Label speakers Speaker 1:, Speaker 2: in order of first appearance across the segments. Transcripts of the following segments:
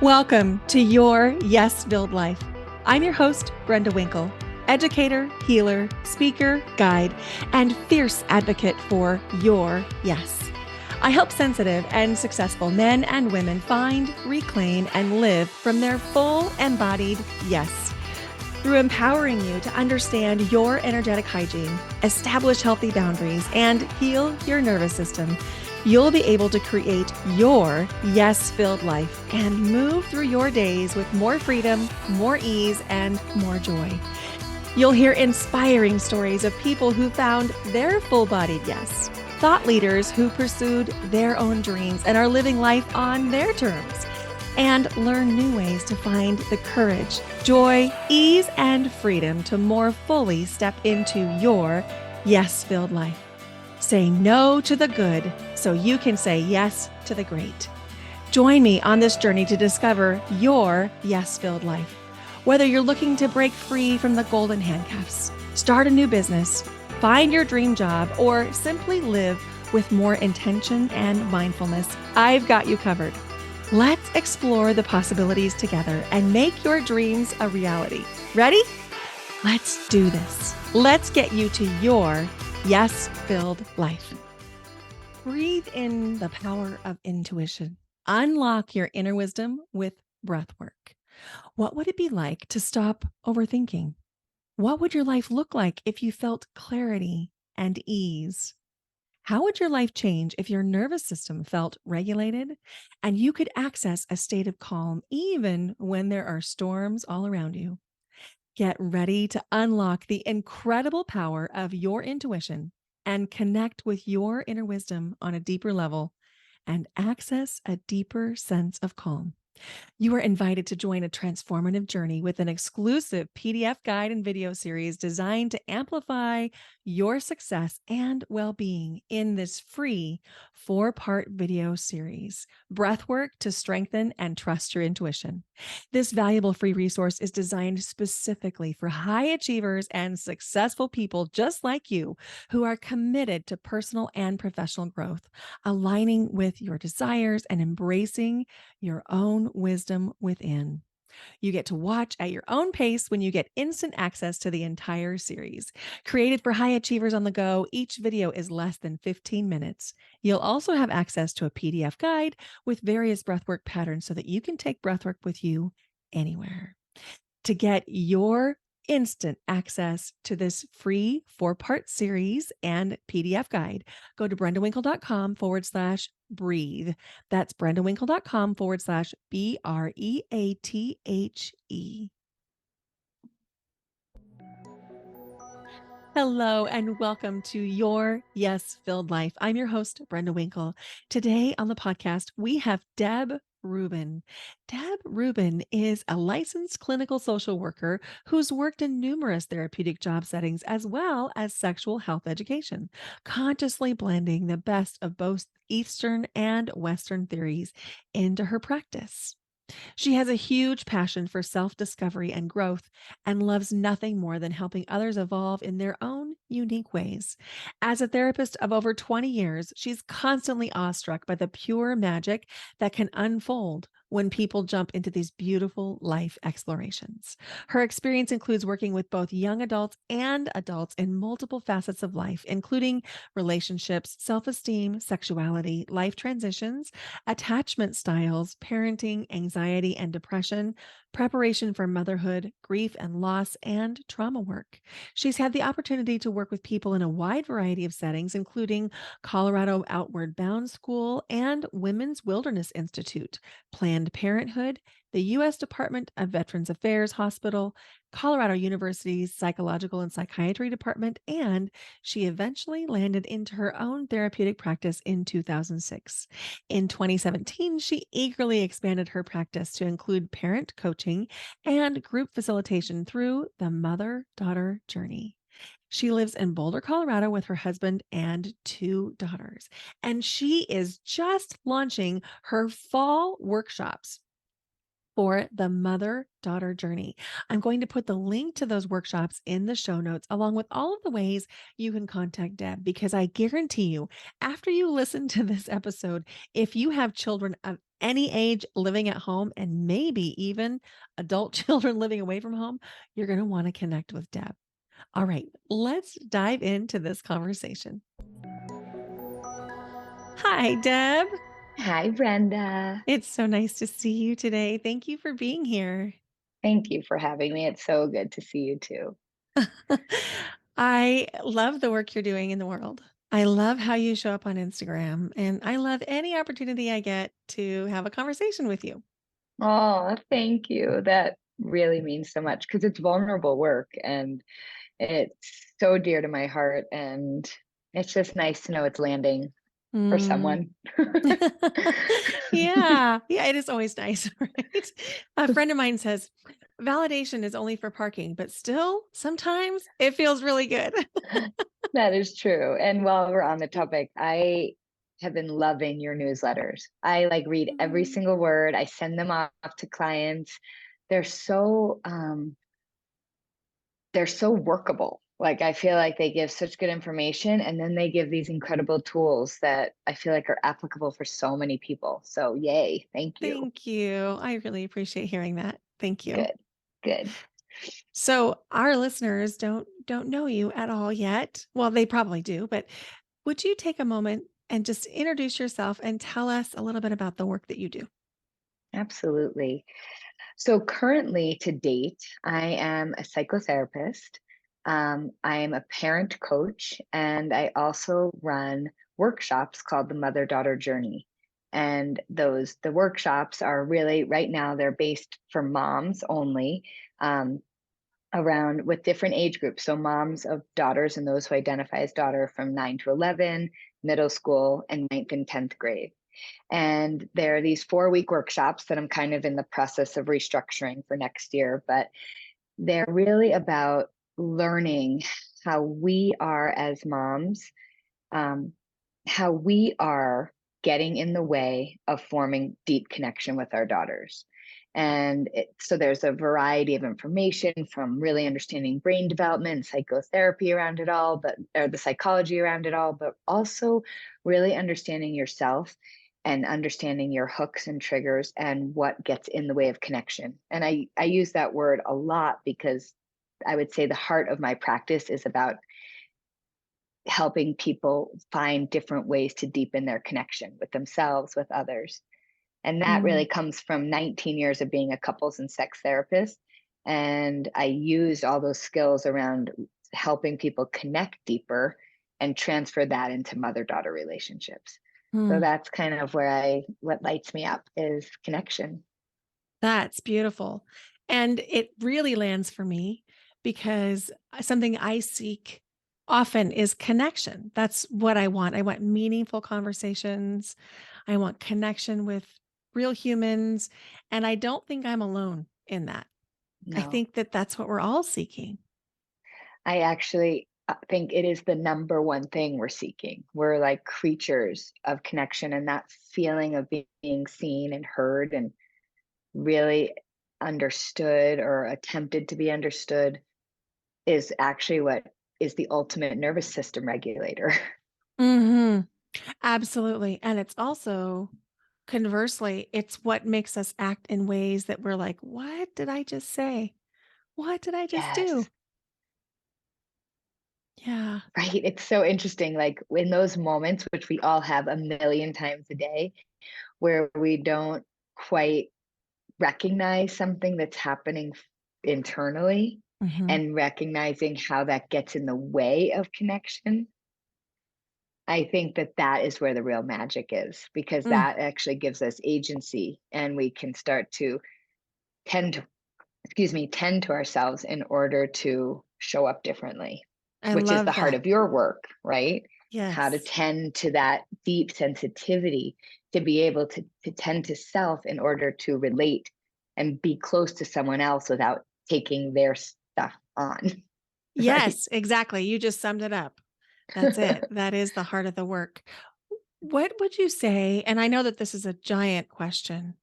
Speaker 1: Welcome to Your Yes-Filled Life. I'm your host, Brenda Winkle, educator, healer, speaker, guide, and fierce advocate for your yes. I help sensitive and successful men and women find, reclaim, and live from their full embodied yes. Through empowering you to understand your energetic hygiene, establish healthy boundaries, and heal your nervous system, you'll be able to create your yes-filled life and move through your days with more freedom, more ease, and more joy. You'll hear inspiring stories of people who found their full-bodied yes, thought leaders who pursued their own dreams and are living life on their terms, and learn new ways to find the courage, joy, ease, and freedom to more fully step into your yes-filled life. Say no to the good so you can say yes to the great. Join me on this journey to discover your yes-filled life. Whether you're looking to break free from the golden handcuffs, start a new business, find your dream job, or simply live with more intention and mindfulness, I've got you covered. Let's explore the possibilities together and make your dreams a reality. Ready? Let's do this. Let's get you to your yes-filled life. Breathe in the power of intuition. Unlock your inner wisdom with breath work. What would it be like to stop overthinking? What would your life look like if you felt clarity and ease? How would your life change if your nervous system felt regulated and you could access a state of calm even when there are storms all around you? Get ready to unlock the incredible power of your intuition and connect with your inner wisdom on a deeper level and access a deeper sense of calm. You are invited to join a transformative journey with an exclusive PDF guide and video series designed to amplify your success and well-being in this free 4-part video series, Breathwork to Strengthen and Trust Your Intuition. This valuable free resource is designed specifically for high achievers and successful people just like you who are committed to personal and professional growth, aligning with your desires and embracing your own wisdom within. You get to watch at your own pace when you get instant access to the entire series. Created for high achievers on the go, each video is less than 15 minutes. You'll also have access to a PDF guide with various breathwork patterns so that you can take breathwork with you anywhere. To get your instant access to this free 4-part series and PDF guide, go to brendawinkle.com/breathe. That's brendawinkle.com/BREATHE. Hello, and welcome to Your Yes-Filled Life. I'm your host, Brenda Winkle. Today on the podcast, we have Deb Rubin. Deb Rubin is a licensed clinical social worker who's worked in numerous therapeutic job settings as well as sexual health education, consciously blending the best of both Eastern and Western theories into her practice. She has a huge passion for self-discovery and growth and loves nothing more than helping others evolve in their own unique ways. As a therapist of over 20 years, she's constantly awestruck by the pure magic that can unfold when people jump into these beautiful life explorations. Her experience includes working with both young adults and adults in multiple facets of life, including relationships, self-esteem, sexuality, life transitions, attachment styles, parenting, anxiety and depression, preparation for motherhood, grief and loss, and trauma work. She's had the opportunity to work with people in a wide variety of settings, including Colorado Outward Bound School and Women's Wilderness Institute, Planned Parenthood, the U.S. Department of Veterans Affairs Hospital, Colorado University's Psychological and Psychiatry Department, and she eventually landed into her own therapeutic practice in 2006. In 2017, she eagerly expanded her practice to include parent coaching and group facilitation through the mother-daughter journey. She lives in Boulder, Colorado with her husband and 2 daughters, and she is just launching her fall workshops for the mother-daughter journey. I'm going to put the link to those workshops in the show notes, along with all of the ways you can contact Deb, because I guarantee you, after you listen to this episode, if you have children of any age living at home and maybe even adult children living away from home, you're going to want to connect with Deb. All right, let's dive into this conversation. Hi, Deb.
Speaker 2: Hi, Brenda.
Speaker 1: It's so nice to see you today. Thank you for being here.
Speaker 2: Thank you for having me. It's so good to see you too.
Speaker 1: I love the work you're doing in the world. I love how you show up on Instagram, and I love any opportunity I get to have a conversation with you.
Speaker 2: Oh, thank you. That really means so much because it's vulnerable work and it's so dear to my heart. And it's just nice to know it's landing for
Speaker 1: Mm.
Speaker 2: someone.
Speaker 1: Yeah. Yeah. It is always nice, right? A friend of mine says validation is only for parking, but still, sometimes it feels really good.
Speaker 2: That is true. And while we're on the topic, I have been loving your newsletters. I like read every
Speaker 1: Mm.
Speaker 2: single word. I send them off to clients. They're so they're so workable. Like I feel like they give such good information and then they give these incredible tools that I feel like are applicable for so many people. So yay, thank you.
Speaker 1: Thank you. I really appreciate hearing that. Thank you.
Speaker 2: Good. Good.
Speaker 1: So our listeners don't know you at all yet. Well, they probably do, but would you take a moment and just introduce yourself and tell us a little bit about the work that you do?
Speaker 2: Absolutely. So currently to date, I am a psychotherapist. I am a parent coach and I also run workshops called the Mother-Daughter Journey. And the workshops are really right now they're based for moms only. Um, Around with different age groups. So moms of daughters and those who identify as daughter from 9 to 11, middle school, and ninth and 10th grade. And there are these 4-week workshops that I'm kind of in the process of restructuring for next year, but they're really about learning how we are as moms, um, how we are getting in the way of forming deep connection with our daughters. And so there's a variety of information from really understanding brain development, psychotherapy around it all, or the psychology around it all, but also really understanding yourself and understanding your hooks and triggers and what gets in the way of connection. And I use that word a lot because I would say the heart of my practice is about helping people find different ways to deepen their connection with themselves, with others. And that
Speaker 1: Mm,
Speaker 2: really comes from 19 years of being a couples and sex therapist. And I used all those skills around helping people connect deeper and transfer that into mother-daughter relationships. So
Speaker 1: mm.
Speaker 2: that's kind of what lights me up is connection.
Speaker 1: That's beautiful. And it really lands for me because something I seek often is connection. That's what I want. I want meaningful conversations. I want connection with real humans. And I don't think I'm alone in that. I
Speaker 2: No,
Speaker 1: think that that's what we're all seeking.
Speaker 2: I actually think it is the number one thing we're seeking. We're like creatures of connection and that feeling of being seen and heard and really understood or attempted to be understood is actually what is the ultimate nervous system regulator.
Speaker 1: Hmm. Absolutely. And it's also conversely, it's what makes us act in ways that we're like, what did I just say? What did I just do?
Speaker 2: Yes.
Speaker 1: Yeah.
Speaker 2: Right. It's so interesting. Like in those moments, which we all have a million times a day, where we don't quite recognize something that's happening internally
Speaker 1: Hmm.
Speaker 2: and recognizing how that gets in the way of connection. I think that that is where the real magic is because
Speaker 1: Mm,
Speaker 2: that actually gives us agency and we can start to tend to, tend to ourselves in order to show up differently,
Speaker 1: I
Speaker 2: which is the
Speaker 1: love
Speaker 2: heart
Speaker 1: that.
Speaker 2: of your work, right? How to
Speaker 1: Yes.
Speaker 2: tend to that deep sensitivity to be able to tend to self in order to relate and be close to someone else without taking their stuff on, right?
Speaker 1: Yes, exactly. You just summed it up. That's it. That is the heart of the work. What would you say? And I know that this is a giant question,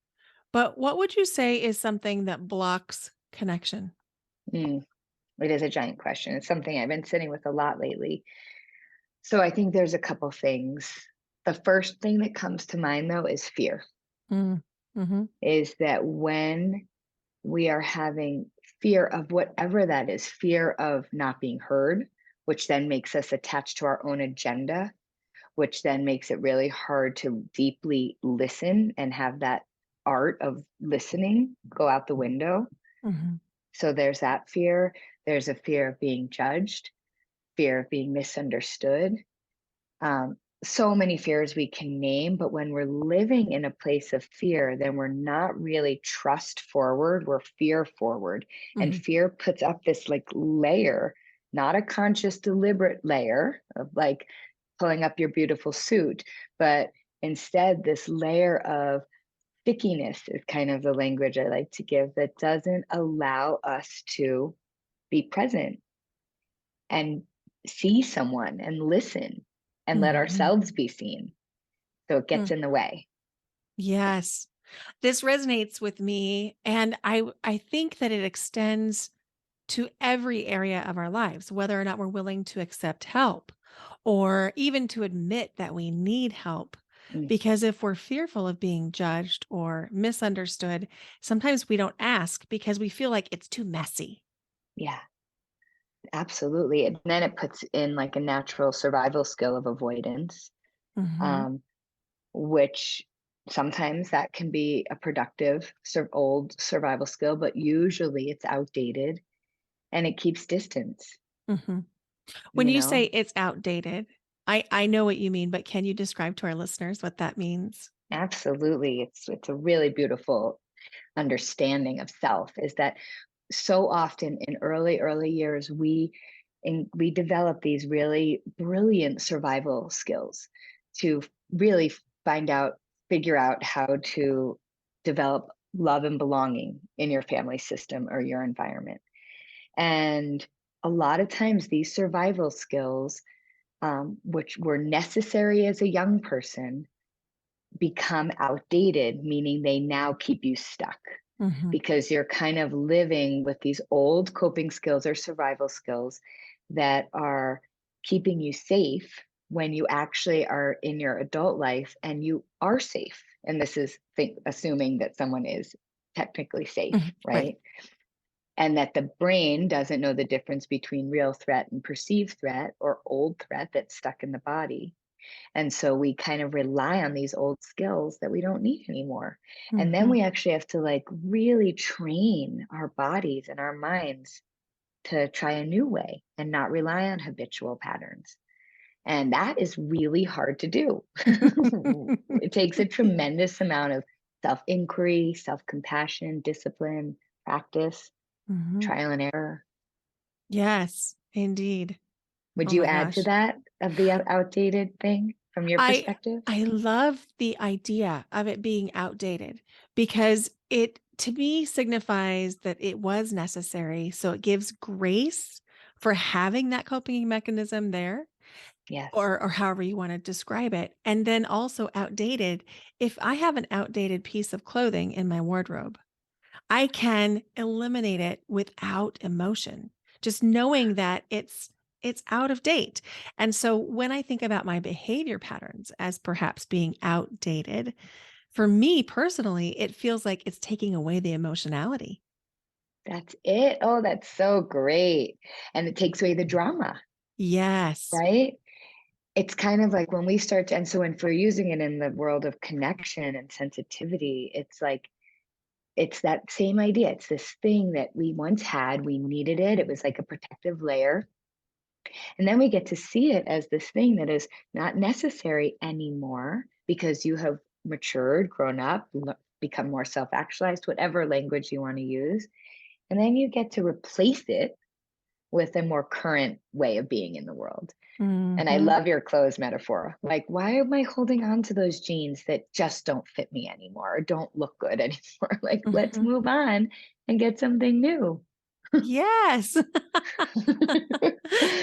Speaker 1: But what would you say is something that blocks connection?
Speaker 2: Mm, it is a giant question. It's something I've been sitting with a lot lately. So I think there's a couple things. The first thing that comes to mind though is fear.
Speaker 1: Mm. Mhm.
Speaker 2: Is that when we are having fear of whatever that is, fear of not being heard, which then makes us attached to our own agenda, which then makes it really hard to deeply listen and have that art of listening go out the window.
Speaker 1: Mhm.
Speaker 2: So there's that fear. There's a fear of being judged, fear of being misunderstood. So many fears we can name, but when we're living in a place of fear, then we're not really trust forward, we're fear forward. And
Speaker 1: Mhm.
Speaker 2: fear puts up this like layer, not a conscious, deliberate layer of like pulling up your beautiful suit, but instead, this layer of stickiness is kind of the language I like to give that doesn't allow us to be present and see someone and listen and let
Speaker 1: Mhm.
Speaker 2: ourselves be seen. So it gets
Speaker 1: Mm.
Speaker 2: in the way.
Speaker 1: Yes. This resonates with me, and I think that it extends to every area of our lives, whether or not we're willing to accept help or even to admit that we need help.
Speaker 2: Mm,
Speaker 1: Because if we're fearful of being judged or misunderstood, sometimes we don't ask because we feel like it's too messy.
Speaker 2: yeah, absolutely. And then it puts in like a natural survival skill of avoidance,
Speaker 1: Mhm.
Speaker 2: um, which sometimes that can be a productive old survival skill, but usually it's outdated and it keeps distance,
Speaker 1: Mhm. When
Speaker 2: you
Speaker 1: you
Speaker 2: know?
Speaker 1: say it's outdated, I know what you mean, but can you describe to our listeners what that means?
Speaker 2: Absolutely. It's a really beautiful understanding of self is that so often in early years we develop these really brilliant survival skills to really find out figure out how to develop love and belonging in your family system or your environment, and a lot of times these survival skills, which were necessary as a young person, become outdated, meaning they now keep you stuck
Speaker 1: Mhm.
Speaker 2: because you're kind of living with these old coping skills or survival skills that are keeping you safe when you actually are in your adult life and you are safe. And this is assuming that someone is technically safe,
Speaker 1: Mhm. Right.
Speaker 2: right? And that the brain doesn't know the difference between real threat and perceived threat or old threat that's stuck in the body. And so we kind of rely on these old skills that we don't need anymore. And then
Speaker 1: Mhm.
Speaker 2: we actually have to like really train our bodies and our minds to try a new way and not rely on habitual patterns. And that is really hard to do. It takes a tremendous amount of self inquiry, self compassion, discipline, practice,
Speaker 1: Mhm.
Speaker 2: trial and error.
Speaker 1: Yes, indeed.
Speaker 2: Would
Speaker 1: Oh
Speaker 2: you
Speaker 1: my
Speaker 2: add to
Speaker 1: gosh.
Speaker 2: that of the outdated thing from your
Speaker 1: I
Speaker 2: perspective?
Speaker 1: I love the idea of it being outdated because it to me signifies that it was necessary. So it gives grace for having that coping mechanism there
Speaker 2: Yes.
Speaker 1: or however you want to describe it. And then also outdated. If I have an outdated piece of clothing in my wardrobe, I can eliminate it without emotion, just knowing that it's out of date. And so when I think about my behavior patterns as perhaps being outdated, for me personally, it feels like it's taking away the emotionality.
Speaker 2: That's it. Oh, that's so great. And it takes away the drama,
Speaker 1: Yes.
Speaker 2: right? It's kind of like when we start to, and so if we're using it in the world of connection and sensitivity, it's like, it's that same idea. It's this thing that we once had, we needed it. It was like a protective layer. And then we get to see it as this thing that is not necessary anymore because you have matured, grown up, become more self actualized, whatever language you want to use. And then you get to replace it with a more current way of being in the world. And I
Speaker 1: Mhm.
Speaker 2: love your clothes metaphor. Like, why am I holding on to those jeans that just don't fit me anymore or don't look good anymore? Like, let's
Speaker 1: Mhm.
Speaker 2: move on and get something new.
Speaker 1: Yes.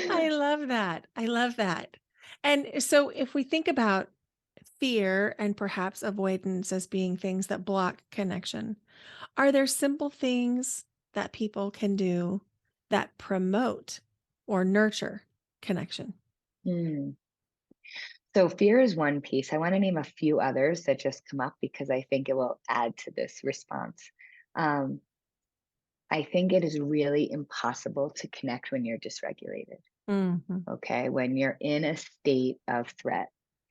Speaker 1: I love that. I love that. And so if we think about fear and perhaps avoidance as being things that block connection, are there simple things that people can do that promote or nurture connection?
Speaker 2: Hmm. So fear is one piece. I want to name a few others that just come up because I think it will add to this response. Um, I think it is really impossible to connect when you're dysregulated.
Speaker 1: Mm-hmm.
Speaker 2: Okay. When you're in a state of threat.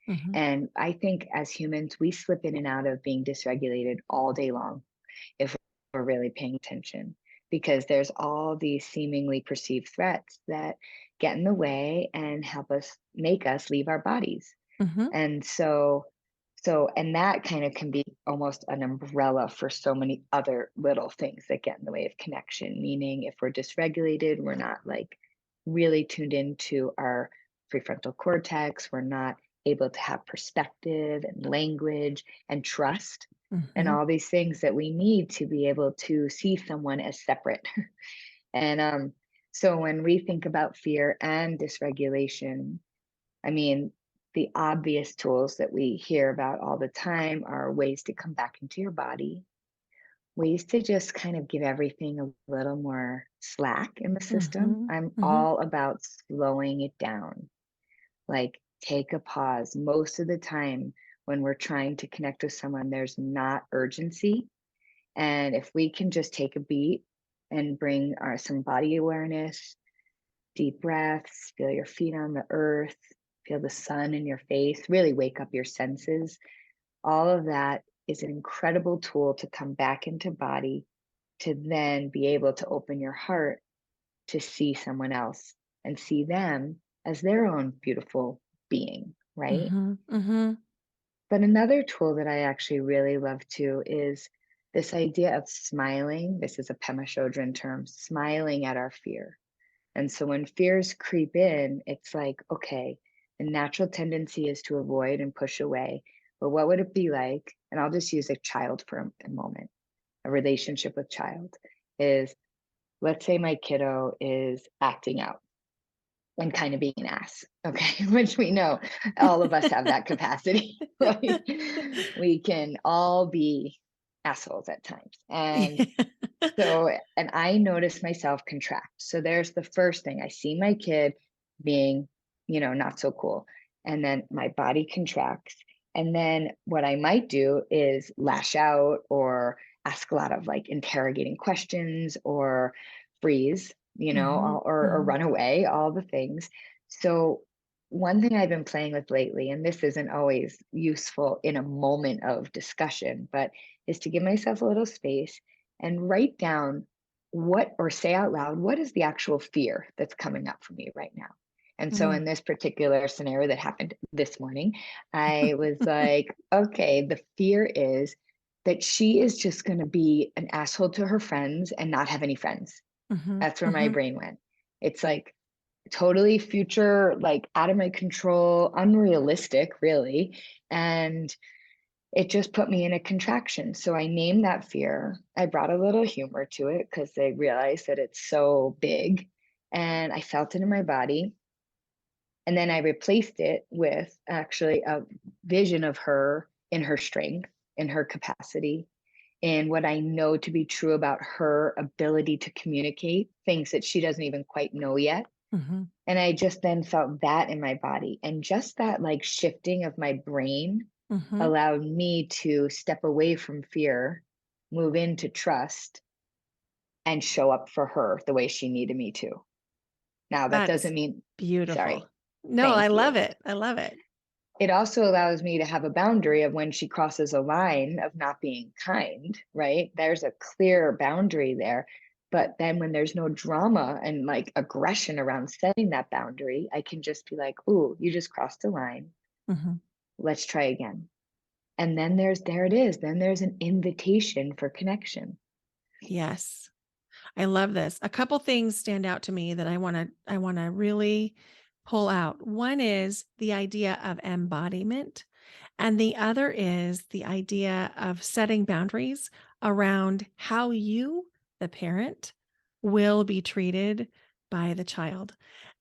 Speaker 1: Mm-hmm.
Speaker 2: And I think as humans, we slip in and out of being dysregulated all day long if we're really paying attention, because there's all these seemingly perceived threats that get in the way and help us make us leave our bodies.
Speaker 1: Mm-hmm.
Speaker 2: And and that kind of can be almost an umbrella for so many other little things that get in the way of connection. Meaning, if we're dysregulated, we're not like really tuned into our prefrontal cortex, we're not able to have perspective and language and trust and
Speaker 1: Mm-hmm.
Speaker 2: all these things that we need to be able to see someone as separate. And so when we think about fear and dysregulation, I mean, the obvious tools that we hear about all the time are ways to come back into your body, ways to just kind of give everything a little more slack in the system.
Speaker 1: Mm-hmm.
Speaker 2: I'm
Speaker 1: Mm-hmm.
Speaker 2: all about slowing it down. Like, take a pause. Most of the time, when we're trying to connect with someone, there's not urgency. And if we can just take a beat and bring some body awareness, deep breaths, feel your feet on the earth, feel the sun in your face, really wake up your senses. All of that is an incredible tool to come back into body, to then be able to open your heart to see someone else and see them as their own beautiful being, right?
Speaker 1: Mm-hmm. Mm-hmm.
Speaker 2: But another tool that I actually really love too is this idea of smiling. This is a Pema Chodron term, smiling at our fear. And so when fears creep in, it's like, okay, the natural tendency is to avoid and push away. But what would it be like? And I'll just use a child for a moment. A relationship with child is, let's say my kiddo is acting out and kind of being an ass, okay? Which we know all of us have that capacity. Like, we can all be assholes at times. And
Speaker 1: Yeah.
Speaker 2: so, and I notice myself contract. So there's the first thing. I see my kid being, not so cool. And then my body contracts. And then what I might do is lash out or ask a lot of like interrogating questions or freeze,
Speaker 1: Mm-hmm.
Speaker 2: or
Speaker 1: Mm-hmm.
Speaker 2: run away, all the things. So one thing I've been playing with lately, and this isn't always useful in a moment of discussion, but is to give myself a little space and write down what, or say out loud, what is the actual fear that's coming up for me right now? And so
Speaker 1: Mm.
Speaker 2: in this particular scenario that happened this morning, I was like, okay, the fear is that she is just going to be an asshole to her friends and not have any friends.
Speaker 1: Mm-hmm.
Speaker 2: That's where my
Speaker 1: Mm-hmm.
Speaker 2: brain went. It's like totally future, like out of my control, unrealistic, really. And it just put me in a contraction. So I named that fear. I brought a little humor to it because I realized that it's so big. And I felt it in my body. And then I replaced it with actually a vision of her in her strength, in her capacity, in what I know to be true about her ability to communicate things that she doesn't even quite know yet.
Speaker 1: Mm-hmm.
Speaker 2: And I just then felt that in my body. And just that like shifting of my brain
Speaker 1: Mm-hmm.
Speaker 2: allowed me to step away from fear, move into trust, and show up for her the way she needed me to. Now, that
Speaker 1: That's
Speaker 2: doesn't mean,
Speaker 1: beautiful.
Speaker 2: sorry,
Speaker 1: No, I
Speaker 2: thank
Speaker 1: love
Speaker 2: you.
Speaker 1: it. I love it.
Speaker 2: It also allows me to have a boundary of when she crosses a line of not being kind, right? There's a clear boundary there. But then when there's no drama and like aggression around setting that boundary, I can just be like, ooh, you just crossed a line.
Speaker 1: Mm-hmm.
Speaker 2: Let's try again. And then there it is. Then there's an invitation for connection.
Speaker 1: Yes. I love this. A couple things stand out to me that I want to really pull out. One is the idea of embodiment, and the other is the idea of setting boundaries around how you, the parent, will be treated by the child,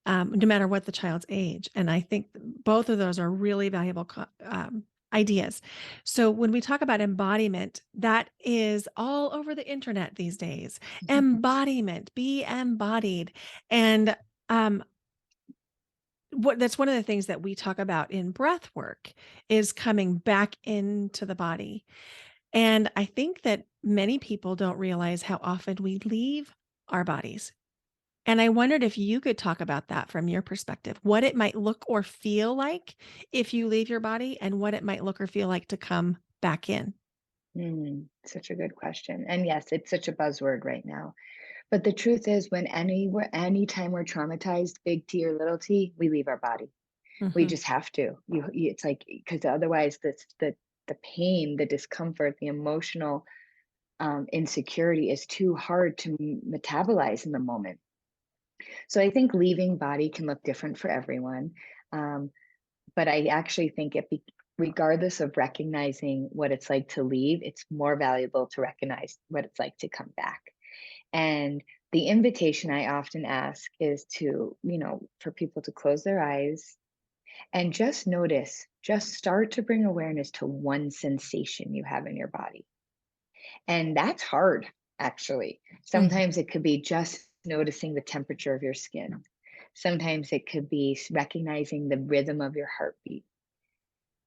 Speaker 1: no matter what the child's age. And I think both of those are really valuable ideas. So when we talk about embodiment, that is all over the internet these days. Embodiment, be embodied. And that's one of the things that we talk about in breath work is coming back into the body. And I think that many people don't realize how often we leave our bodies. And I wondered if you could talk about that from your perspective, what it might look or feel like if you leave your body and what it might look or feel like to come back in.
Speaker 2: Such a good question. And yes, it's such a buzzword right now. But the truth is, anytime we're traumatized, big T or little T, we leave our body. We
Speaker 1: Mhm.
Speaker 2: just have to. It's like, because otherwise, the pain, the discomfort, the emotional insecurity is too hard to metabolize in the moment. So I think leaving body can look different for everyone. Um, but I actually think regardless of recognizing what it's like to leave, it's more valuable to recognize what it's like to come back. And the invitation I often ask is for people to close their eyes and just notice, just start to bring awareness to one sensation you have in your body. And that's hard, actually.
Speaker 1: Mhm.
Speaker 2: Sometimes it could be just noticing the temperature of your skin. Sometimes it could be recognizing the rhythm of your heartbeat.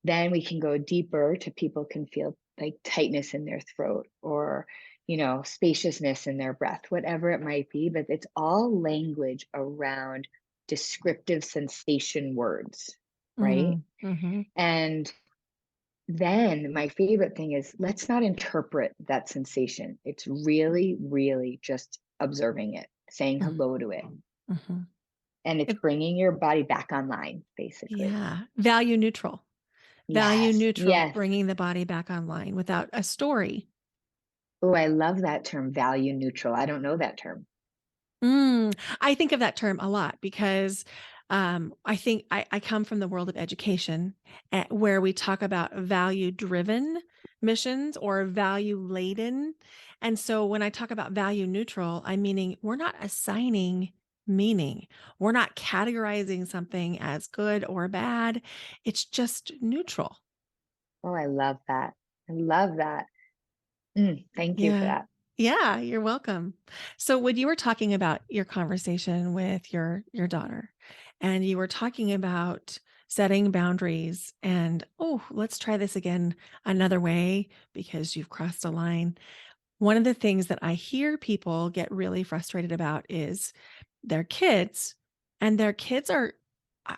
Speaker 2: Then we can go deeper to people can feel like tightness in their throat or, spaciousness in their breath, whatever it might be. But it's all language around descriptive sensation words, right?
Speaker 1: Mhm. Mhm.
Speaker 2: And then my favorite thing is let's not interpret that sensation. It's really, really just observing it, saying
Speaker 1: Mhm.
Speaker 2: hello to it.
Speaker 1: Mhm.
Speaker 2: And it's
Speaker 1: It-
Speaker 2: bringing your body back online, basically.
Speaker 1: yeah. Value neutral. Value
Speaker 2: Yes,
Speaker 1: neutral,
Speaker 2: yes.
Speaker 1: bringing the body back online without a story.
Speaker 2: Oh, I love that term, value neutral. I don't know that term.
Speaker 1: I think of that term a lot because I think I come from the world of education where we talk about value driven missions or value laden. And so when I talk about value neutral, I'm meaning we're not assigning meaning. We're not categorizing something as good or bad. It's just neutral.
Speaker 2: Oh, I love that. I love that. Thank you for
Speaker 1: Yeah.
Speaker 2: that.
Speaker 1: Yeah, you're welcome. So when you were talking about your conversation with your daughter and you were talking about setting boundaries and oh, let's try this again another way because you've crossed a line. One of the things that I hear people get really frustrated about is their kids and their kids are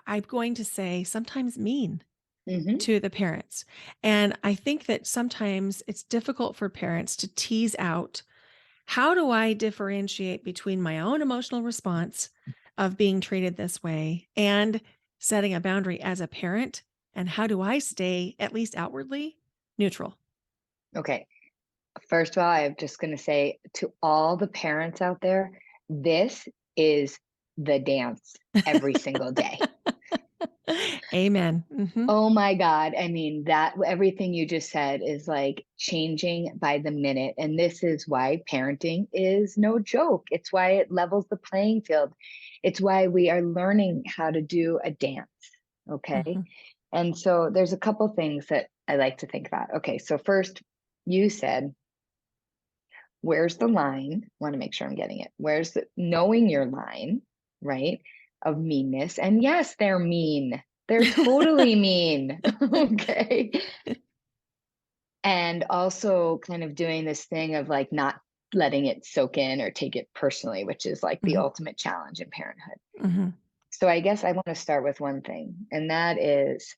Speaker 1: I'm going to say sometimes mean
Speaker 2: Hmm.
Speaker 1: to the parents. And I think that sometimes it's difficult for parents to tease out how do I differentiate between my own emotional response of being treated this way and setting a boundary as a parent? And how do I stay, at least outwardly, neutral?
Speaker 2: Okay. First of all, I'm just going to say to all the parents out there, this is the dance every single day.
Speaker 1: Amen. Hmm.
Speaker 2: Oh my God. I mean, that everything you just said is like changing by the minute. And this is why parenting is no joke. It's why it levels the playing field. It's why we are learning how to do a dance. Okay.
Speaker 1: Hmm.
Speaker 2: And so there's a couple things that I like to think about. Okay. So first, you said, where's the line? Want to make sure I'm getting it. Where's the knowing your line, right? Of meanness. And yes, they're mean. They're totally mean. Okay. And also kind of doing this thing of like not letting it soak in or take it personally, which is like the
Speaker 1: Hmm.
Speaker 2: ultimate challenge in parenthood.
Speaker 1: Hmm.
Speaker 2: So I guess I want to start with one thing, and that is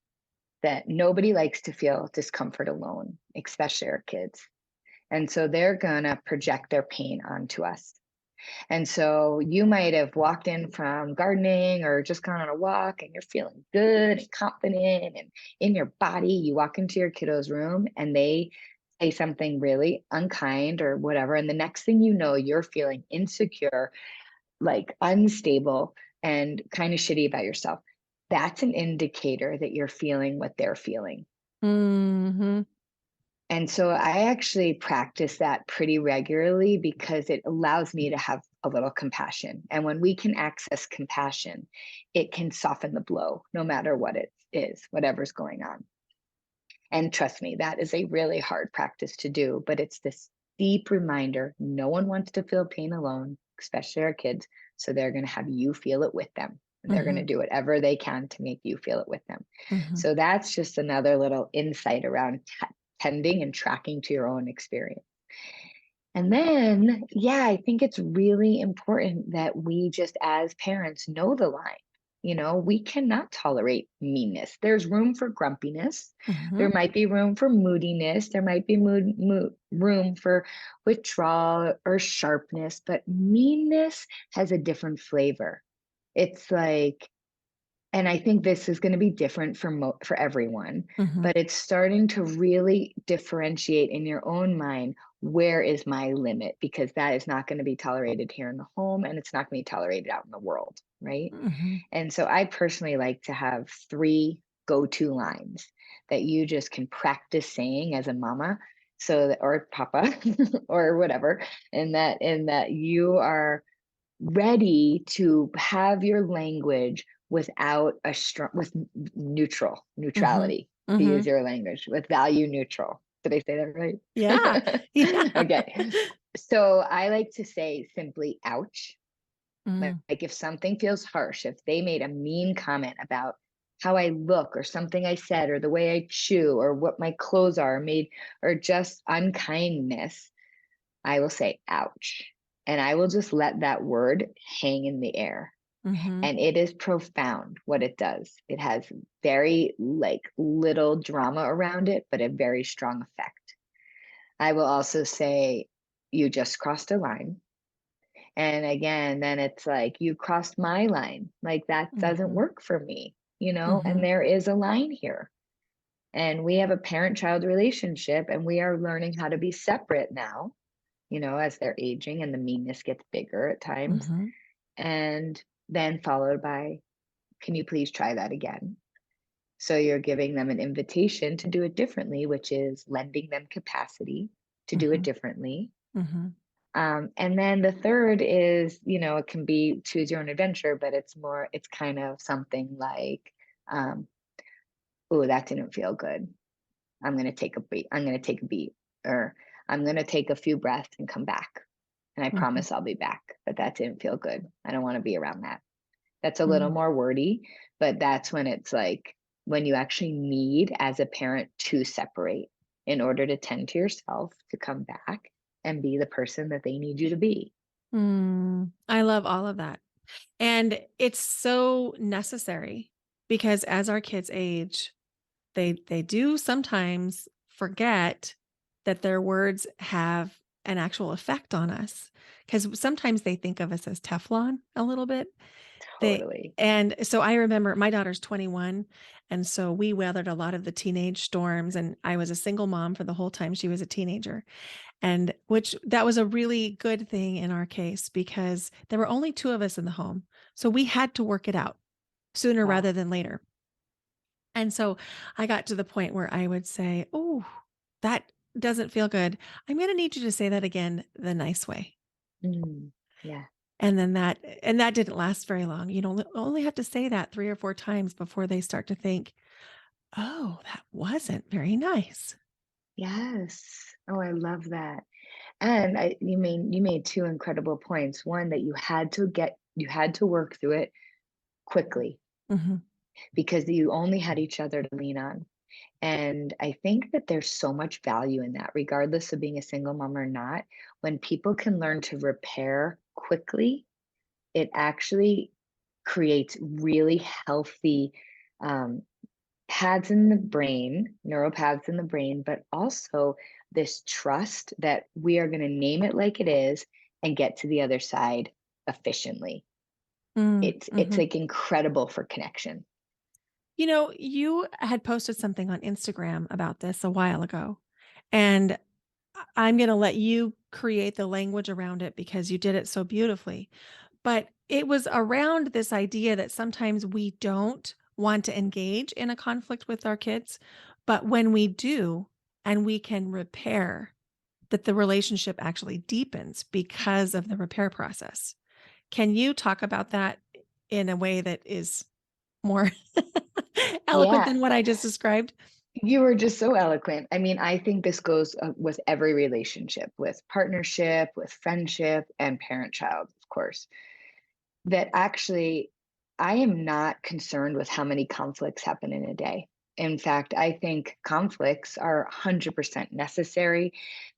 Speaker 2: that nobody likes to feel discomfort alone, especially our kids. And so they're going to project their pain onto us. And so you might have walked in from gardening or just gone on a walk and you're feeling good and confident and in your body. You walk into your kiddo's room and they say something really unkind or whatever. And the next thing you know, you're feeling insecure, like unstable and kind of shitty about yourself. That's an indicator that you're feeling what they're feeling.
Speaker 1: Hmm.
Speaker 2: And so I actually practice that pretty regularly because it allows me to have a little compassion. And when we can access compassion, it can soften the blow, no matter what it is, whatever's going on. And trust me, that is a really hard practice to do, but it's this deep reminder no one wants to feel pain alone, especially our kids. So they're going to have you feel it with them. And they're going to
Speaker 1: Mhm.
Speaker 2: do whatever they can to make you feel it with them.
Speaker 1: Mhm.
Speaker 2: So that's just another little insight around tending and tracking to your own experience. And then, yeah, I think it's really important that we just as parents know the line. We cannot tolerate meanness. There's room for grumpiness. There
Speaker 1: Mhm.
Speaker 2: might be room for moodiness. There might be room for withdrawal or sharpness, but meanness has a different flavor. It's like, and I think this is going to be different for everyone,
Speaker 1: Mhm.
Speaker 2: but it's starting to really differentiate in your own mind, where is my limit? Because that is not going to be tolerated here in the home, and it's not going to be tolerated out in the world, right?
Speaker 1: Mhm.
Speaker 2: And so I personally like to have 3 go-to lines that you just can practice saying as a mama, so that, or papa or whatever, and that you are ready to have your language without a strong, with
Speaker 1: Mhm.
Speaker 2: neutrality, to use
Speaker 1: Mhm.
Speaker 2: your language, with value neutral. Did I say that
Speaker 1: Yeah.
Speaker 2: right?
Speaker 1: Yeah.
Speaker 2: Okay. So I like to say simply ouch.
Speaker 1: Mm.
Speaker 2: Like if something feels harsh, if they made a mean comment about how I look or something I said or the way I chew or what my clothes are made, or just unkindness, I will say ouch. And I will just let that word hang in the air.
Speaker 1: Mhm.
Speaker 2: And it is profound what it does. It has very like little drama around it, but a very strong effect. I will also say, you just crossed a line. And again, then it's like, you crossed my line. Like that doesn't
Speaker 1: Mhm.
Speaker 2: work for me, and
Speaker 1: Mhm.
Speaker 2: there is a line here. And we have a parent child relationship, and we are learning how to be separate now, as they're aging and the meanness gets bigger at times.
Speaker 1: Mhm.
Speaker 2: And then followed by, can you please try that again? So you're giving them an invitation to do it differently, which is lending them capacity to do it
Speaker 1: Mhm.
Speaker 2: differently.
Speaker 1: Mhm.
Speaker 2: And then the third is, it can be choose your own adventure, but it's kind of something like, um, oh, that didn't feel good. I'm going to take a beat. I'm going to take a beat, or I'm going to take a few breaths and come back. And I
Speaker 1: Mhm.
Speaker 2: promise I'll be back, but that didn't feel good. I don't want to be around that. That's a little
Speaker 1: Mm.
Speaker 2: more wordy, but that's when it's like, when you actually need as a parent to separate in order to tend to yourself, to come back and be the person that they need you to be.
Speaker 1: Mm. I love all of that. And it's so necessary because as our kids age, they do sometimes forget that their words have an actual effect on us. Because sometimes they think of us as Teflon a little bit. They
Speaker 2: Totally.
Speaker 1: and so I remember my daughter's 21, and so we weathered a lot of the teenage storms, and I was a single mom for the whole time she was a teenager. And which that was a really good thing in our case because there were only 2 of us in the home. So we had to work it out sooner
Speaker 2: Wow.
Speaker 1: rather than later. And so I got to the point where I would say, "Oh, that doesn't feel good. I'm going to need you to say that again the nice way."
Speaker 2: Mm, yeah.
Speaker 1: And that didn't last very long. Only have to say that 3 or 4 times before they start to think, "Oh, that wasn't very nice."
Speaker 2: Yes. Oh, I love that. And you made two incredible points. One, that you had to work through it quickly
Speaker 1: Mhm.
Speaker 2: because you only had each other to lean on. And I think that there's so much value in that, regardless of being a single mom or not. When people can learn to repair quickly, it actually creates really healthy um, paths in the brain, neural paths in the brain, but also this trust that we are going to name it like it is and get to the other side efficiently.
Speaker 1: Mm,
Speaker 2: It's
Speaker 1: mhm.
Speaker 2: like incredible for connection.
Speaker 1: You had posted something on Instagram about this a while ago, and I'm going to let you create the language around it because you did it so beautifully. But it was around this idea that sometimes we don't want to engage in a conflict with our kids, but when we do and we can repair, that the relationship actually deepens because of the repair process. Can you talk about that in a way that is more eloquent
Speaker 2: Yeah.
Speaker 1: than what I just described?
Speaker 2: You were just so eloquent. I mean, I think this goes with every relationship, with partnership, with friendship, and parent child, of course. That actually, I am not concerned with how many conflicts happen in a day. In fact, I think conflicts are 100% necessary.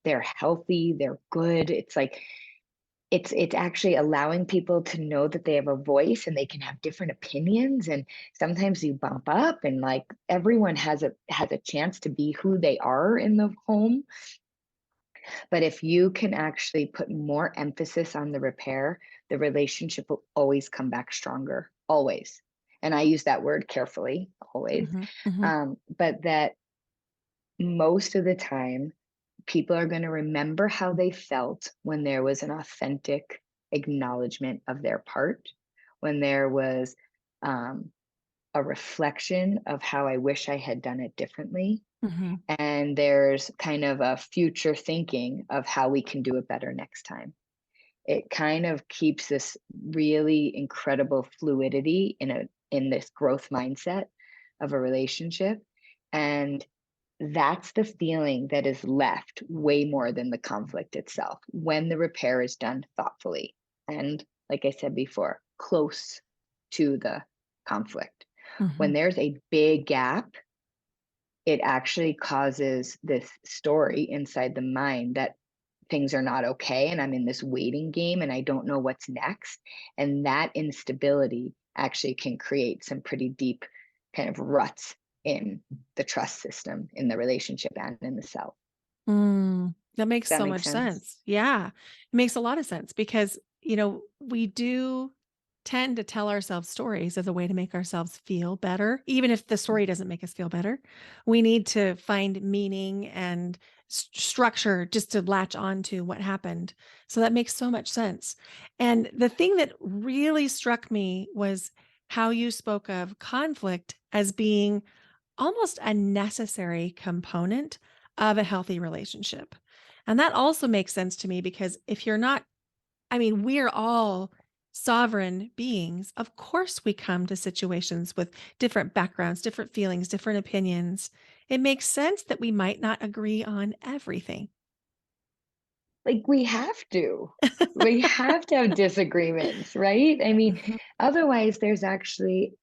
Speaker 2: They're healthy, they're good. It's like it's actually allowing people to know that they have a voice and they can have different opinions, and sometimes you bump up, and like everyone has a chance to be who they are in the home. But if you can actually put more emphasis on the repair, the relationship will always come back stronger, always. And I use that word carefully, always.
Speaker 1: Hmm. Hmm.
Speaker 2: But that most of the time, people are going to remember how they felt when there was an authentic acknowledgement of their part, when there was um, a reflection of how I wish I had done it differently.
Speaker 1: Hmm.
Speaker 2: And there's kind of a future thinking of how we can do it better next time. It kind of keeps this really incredible fluidity in this growth mindset of a relationship. And that's the feeling that is left way more than the conflict itself when the repair is done thoughtfully. And like I said before, close to the conflict. When
Speaker 1: Hmm.
Speaker 2: there's a big gap, it actually causes this story inside the mind that things are not okay and I'm in this waiting game and I don't know what's next. And that instability actually can create some pretty deep kind of ruts in the trust system, in the relationship, and in the self.
Speaker 1: That makes
Speaker 2: Does that
Speaker 1: so
Speaker 2: make
Speaker 1: much
Speaker 2: sense?
Speaker 1: sense. Yeah. It makes a lot of sense because, we do tend to tell ourselves stories as a way to make ourselves feel better. Even if the story doesn't make us feel better, we need to find meaning and structure just to latch on to what happened. So that makes so much sense. And the thing that really struck me was how you spoke of conflict as being almost a necessary component of a healthy relationship. And that also makes sense to me because if you're not, I mean, we're all sovereign beings. Of course, we come to situations with different backgrounds, different feelings, different opinions. It makes sense that we might not agree on everything.
Speaker 2: Like we have to have disagreements, right? I mean,
Speaker 1: Mhm.
Speaker 2: otherwise there's actually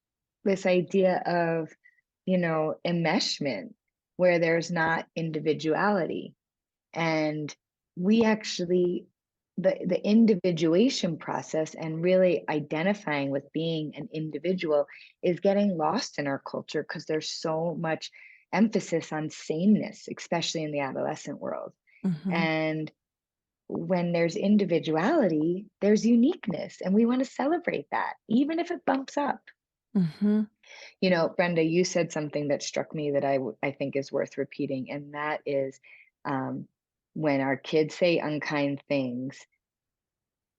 Speaker 2: this idea of, enmeshment where there's not individuality. And we actually, the individuation process and really identifying with being an individual is getting lost in our culture because there's so much emphasis on sameness, especially in the adolescent world.
Speaker 1: Mhm.
Speaker 2: And when there's individuality, there's uniqueness, and we want to celebrate that, even if it bumps up.
Speaker 1: Mhm.
Speaker 2: Brenda, you said something that struck me that I think is worth repeating, and that is um, when our kids say unkind things,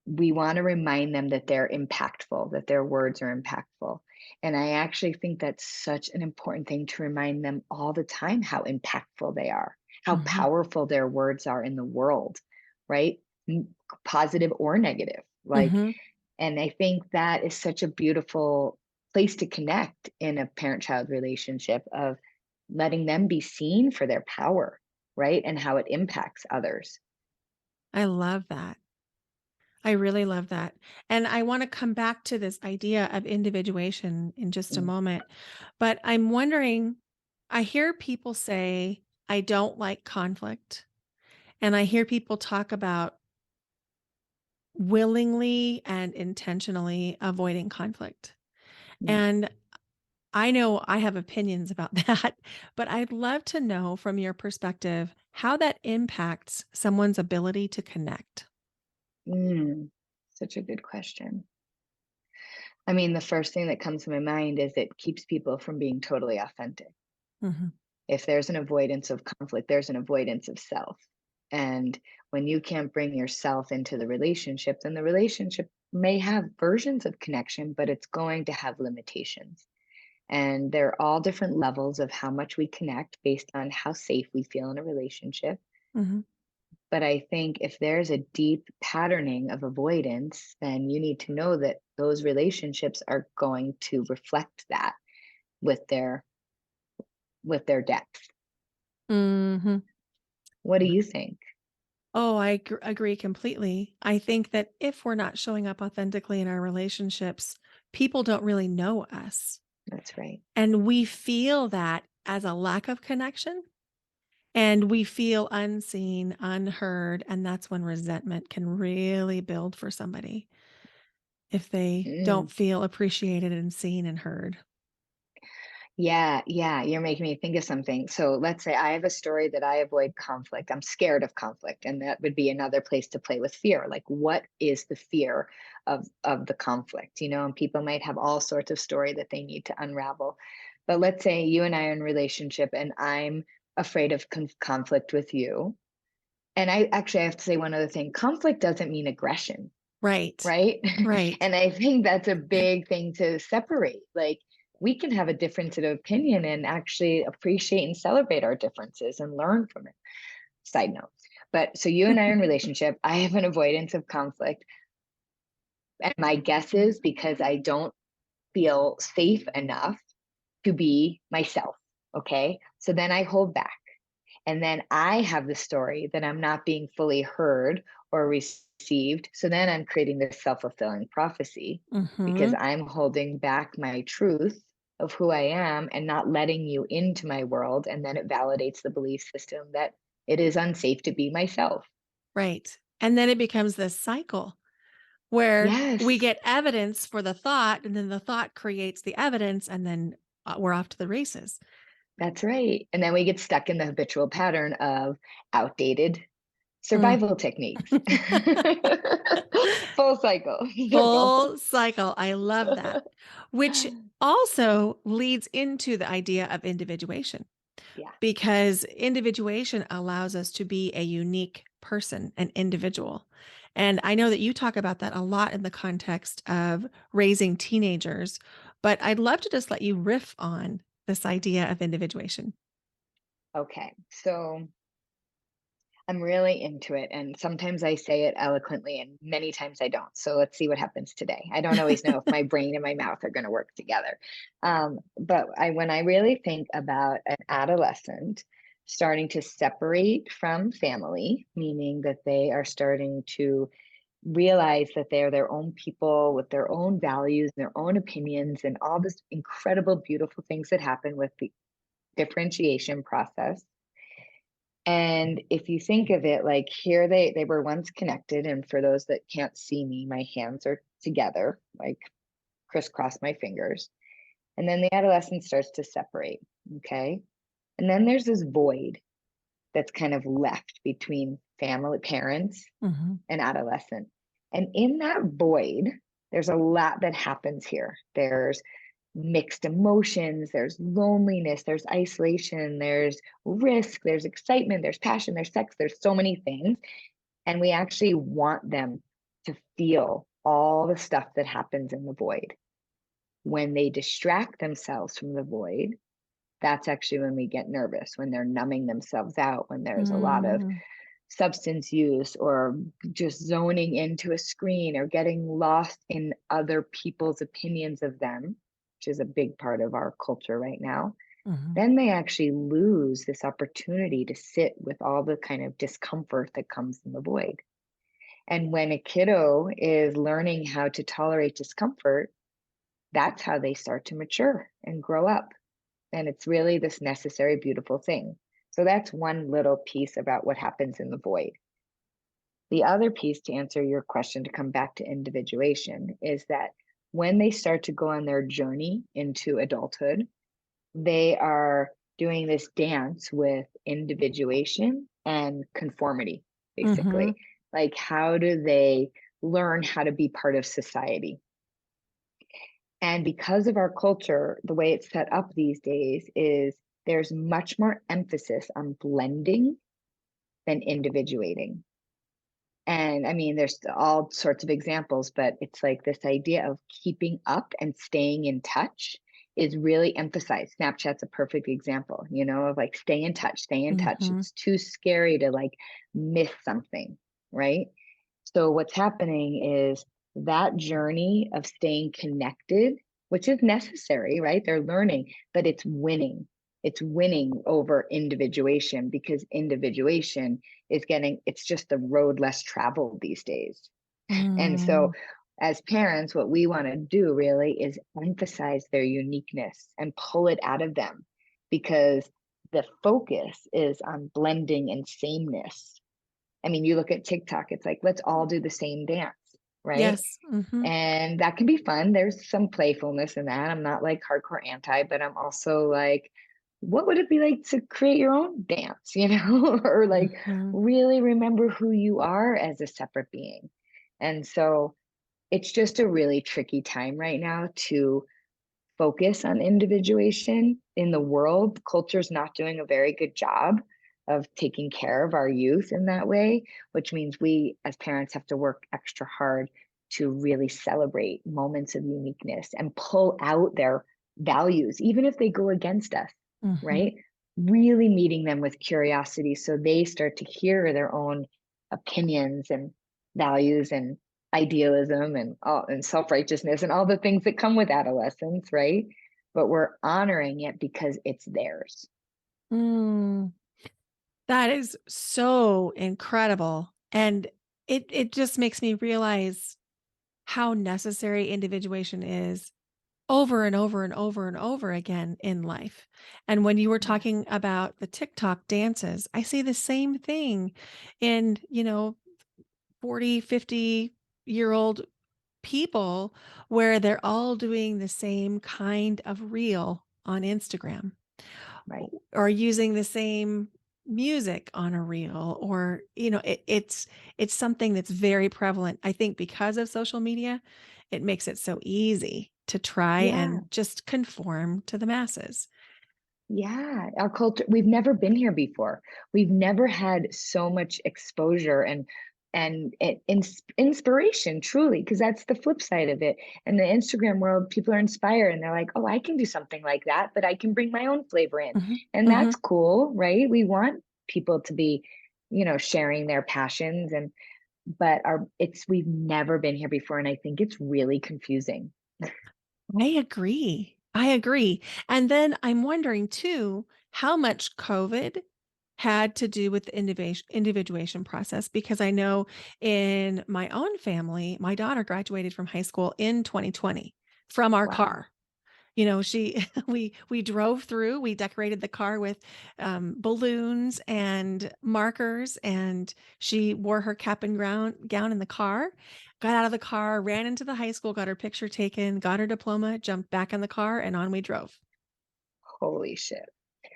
Speaker 2: we want to remind them that they're impactful, that their words are impactful. And I actually think that's such an important thing to remind them all the time how impactful they are, how
Speaker 1: Mhm.
Speaker 2: powerful their words are in the world, right? Positive or negative. Like,
Speaker 1: Mhm.
Speaker 2: and I think that is such a beautiful place to connect in a parent child relationship of letting them be seen for their power, right? And how it impacts others.
Speaker 1: I love that. I really love that. And I want to come back to this idea of individuation in just a
Speaker 2: Mm,
Speaker 1: moment. But I'm wondering, I hear people say, I don't like conflict. And I hear people talk about willingly and intentionally avoiding conflict.
Speaker 2: mm,
Speaker 1: And I know I have opinions about that, but I'd love to know from your perspective how that impacts someone's ability to connect.
Speaker 2: mm. Such a good question. I mean, the first thing that comes to my mind is it keeps people from being totally authentic.
Speaker 1: Mhm.
Speaker 2: If there's an avoidance of conflict, there's an avoidance of self. And when you can't bring yourself into the relationship, then the relationship may have versions of connection, but it's going to have limitations. And they're all different levels of how much we connect based on how safe we feel in a relationship.
Speaker 1: Mhm.
Speaker 2: But I think if there's a deep patterning of avoidance, then you need to know that those relationships are going to reflect that with their depth.
Speaker 1: Hmm.
Speaker 2: What do you think?
Speaker 1: Oh, I agree completely. I think that if we're not showing up authentically in our relationships, people don't really know us.
Speaker 2: That's right.
Speaker 1: And we feel that as a lack of connection, and we feel unseen, unheard. And that's when resentment can really build for somebody if they don't
Speaker 2: Mm.
Speaker 1: feel appreciated and seen and heard.
Speaker 2: Yeah, yeah, you're making me think of something. So let's say I have a story that I avoid conflict. I'm scared of conflict, and that would be another place to play with fear. Like, what is the fear of the conflict? And people might have all sorts of story that they need to unravel. But let's say you and I are in a relationship, and I'm afraid of conflict with you. And I actually have to say one other thing. Conflict doesn't mean aggression,
Speaker 1: Right.
Speaker 2: right?
Speaker 1: Right.
Speaker 2: And I think that's a big thing to separate. Like, we can have a difference of opinion and actually appreciate and celebrate our differences and learn from it. Side note. But so you and I are in a relationship. I have an avoidance of conflict. And my guess is because I don't feel safe enough to be myself. Okay. So then I hold back. And then I have the story that I'm not being fully heard or received. So then I'm creating this self fulfilling prophecy because
Speaker 1: Hmm.
Speaker 2: I'm holding back my truth of who I am and not letting you into my world. And then it validates the belief system that it is unsafe to be myself.
Speaker 1: Right. And then it becomes this cycle where we
Speaker 2: Yes,
Speaker 1: get evidence for the thought, and then the thought creates the evidence, and then we're off to the races.
Speaker 2: that's right. And then we get stuck in the habitual pattern of outdated
Speaker 1: Mm.
Speaker 2: survival techniques. Full cycle. Circle.
Speaker 1: Full cycle. I love that. Which also leads into the idea of individuation,
Speaker 2: Yeah.
Speaker 1: because individuation allows us to be a unique person, an individual. And I know that you talk about that a lot in the context of raising teenagers, but I'd love to just let you riff on this idea of individuation.
Speaker 2: Okay. So I'm really into it. And sometimes I say it eloquently, and many times I don't. So let's see what happens today. I don't always know if my brain and my mouth are going to work together. But when I really think about an adolescent starting to separate from family, meaning that they are starting to realize that they're their own people with their own values, their own opinions, and all this incredible, beautiful things that happen with the differentiation process. And if you think of it, like, here they were once connected, and for those that can't see me, my hands are together, like crisscross my fingers. And then the adolescent starts to separate. Okay. And then there's this void that's kind of left between family, parents,
Speaker 1: Mhm.
Speaker 2: and adolescent. And in that void, there's a lot that happens here. There's mixed emotions, there's loneliness, there's isolation, there's risk, there's excitement, there's passion, there's sex, there's so many things. And we actually want them to feel all the stuff that happens in the void. When they distract themselves from the void, that's actually when we get nervous, when they're numbing themselves out, when there's a lot of
Speaker 1: Mm.
Speaker 2: substance use or just zoning into a screen or getting lost in other people's opinions of them, which is a big part of our culture right now,
Speaker 1: Mhm.
Speaker 2: then they actually lose this opportunity to sit with all the kind of discomfort that comes in the void. And when a kiddo is learning how to tolerate discomfort, that's how they start to mature and grow up. And it's really this necessary, beautiful thing. So that's one little piece about what happens in the void. The other piece, to answer your question, to come back to individuation, is that when they start to go on their journey into adulthood, they are doing this dance with individuation and conformity, basically.
Speaker 1: Mhm.
Speaker 2: Like, how do they learn how to be part of society? And because of our culture, the way it's set up these days is there's much more emphasis on blending than individuating. And I mean, there's all sorts of examples, but it's like this idea of keeping up and staying in touch is really emphasized. Snapchat's a perfect example, of like, stay in touch, stay in touch.
Speaker 1: Mhm.
Speaker 2: It's too scary to like miss something, right? So what's happening is that journey of staying connected, which is necessary, right? They're learning, but it's winning. it's winning over individuation, because individuation it's just the road less traveled these days. And so,
Speaker 1: Mm.
Speaker 2: as parents, what we want to do really is emphasize their uniqueness and pull it out of them, because the focus is on blending and sameness. I mean, you look at TikTok, it's like, let's all do the same dance, right?
Speaker 1: Yes. Hmm.
Speaker 2: And that can be fun. There's some playfulness in that. I'm not like hardcore anti, but I'm also like, what would it be like to create your own dance, or like
Speaker 1: Hmm.
Speaker 2: really remember who you are as a separate being? And so it's just a really tricky time right now to focus on individuation in the world. Culture's not doing a very good job of taking care of our youth in that way, which means we as parents have to work extra hard to really celebrate moments of uniqueness and pull out their values, even if they go against us,
Speaker 1: Hmm.
Speaker 2: right? Really meeting them with curiosity so they start to hear their own opinions and values and idealism and all and self-righteousness and all the things that come with adolescence, right? But we're honoring it because it's theirs.
Speaker 1: Mm. That is so incredible. And it just makes me realize how necessary individuation is over and over and over and over again in life. And when you were
Speaker 2: Yeah,
Speaker 1: talking about the TikTok dances, I see the same thing in, 40, 50-year-old people where they're all doing the same kind of reel on Instagram
Speaker 2: right.
Speaker 1: or using the same music on a reel or it's something that's very prevalent. I think because of social media, it makes it so easy to try
Speaker 2: Yeah.
Speaker 1: and just conform to the masses.
Speaker 2: Yeah, our culture, we've never been here before. We've never had so much exposure and inspiration, truly, because that's the flip side of it. In the Instagram world, people are inspired and they're like, "Oh, I can do something like that, but I can bring my own flavor in."
Speaker 1: Mhm,
Speaker 2: And that's
Speaker 1: mhm.
Speaker 2: cool, right? We want people to be, sharing their passions, and but our it's we've never been here before, and I think it's really confusing.
Speaker 1: I agree. I agree. And then I'm wondering too, how much COVID had to do with the individuation process, because I know in my own family, my daughter graduated from high school in 2020 from our
Speaker 2: Wow.
Speaker 1: car. She we drove through, we decorated the car with balloons and markers, and she wore her cap and gown in the car, got out of the car, ran into the high school, got her picture taken, got her diploma, jumped back in the car, and on we drove.
Speaker 2: Holy shit.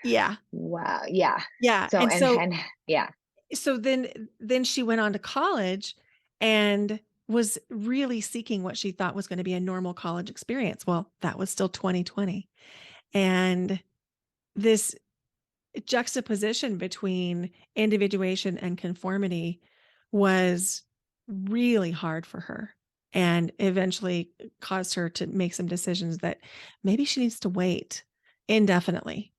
Speaker 1: Yeah.
Speaker 2: Wow. Yeah.
Speaker 1: Yeah.
Speaker 2: So
Speaker 1: And so
Speaker 2: and yeah.
Speaker 1: so then she went on to college and was really seeking what she thought was going to be a normal college experience. Well, that was still 2020. And this juxtaposition between individuation and conformity was really hard for her and eventually caused her to make some decisions that maybe she needs to wait indefinitely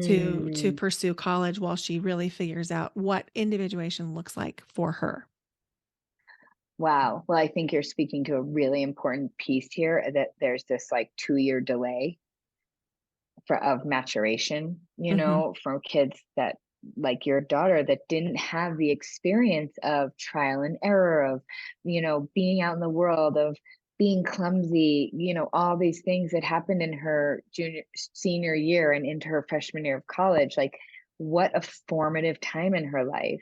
Speaker 1: to
Speaker 2: Mm,
Speaker 1: pursue college while she really figures out what individuation looks like for her.
Speaker 2: wow. Well, I think you're speaking to a really important piece here, that there's this like 2-year delay of maturation,
Speaker 1: Mhm.
Speaker 2: from kids that, like your daughter, that didn't have the experience of trial and error, of, being out in the world, of being clumsy, all these things that happened in her senior year and into her freshman year of college. Like, what a formative time in her life.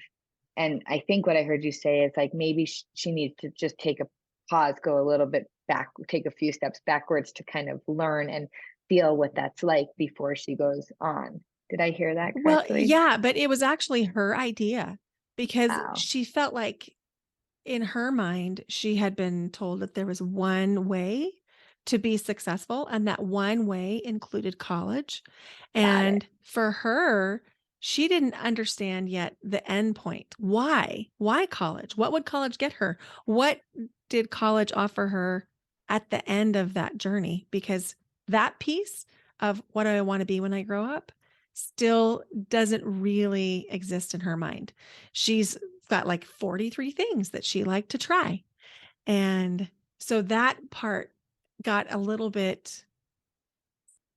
Speaker 2: And I think what I heard you say is like, maybe she needs to just take a pause, go a little bit back, take a few steps backwards to kind of learn and feel what that's like before she goes on. Did I hear that
Speaker 1: Well,
Speaker 2: correctly?
Speaker 1: yeah, but it was actually her idea because
Speaker 2: Wow.
Speaker 1: she felt like in her mind, she had been told that there was one way to be successful, and that one way included college.
Speaker 2: Got it.
Speaker 1: And for her, she didn't understand yet the end point. Why? Why college? What would college get her? What did college offer her at the end of that journey? Because that piece of what do I want to be when I grow up still doesn't really exist in her mind. She's got like 43 things that she liked to try. And so that part got a little bit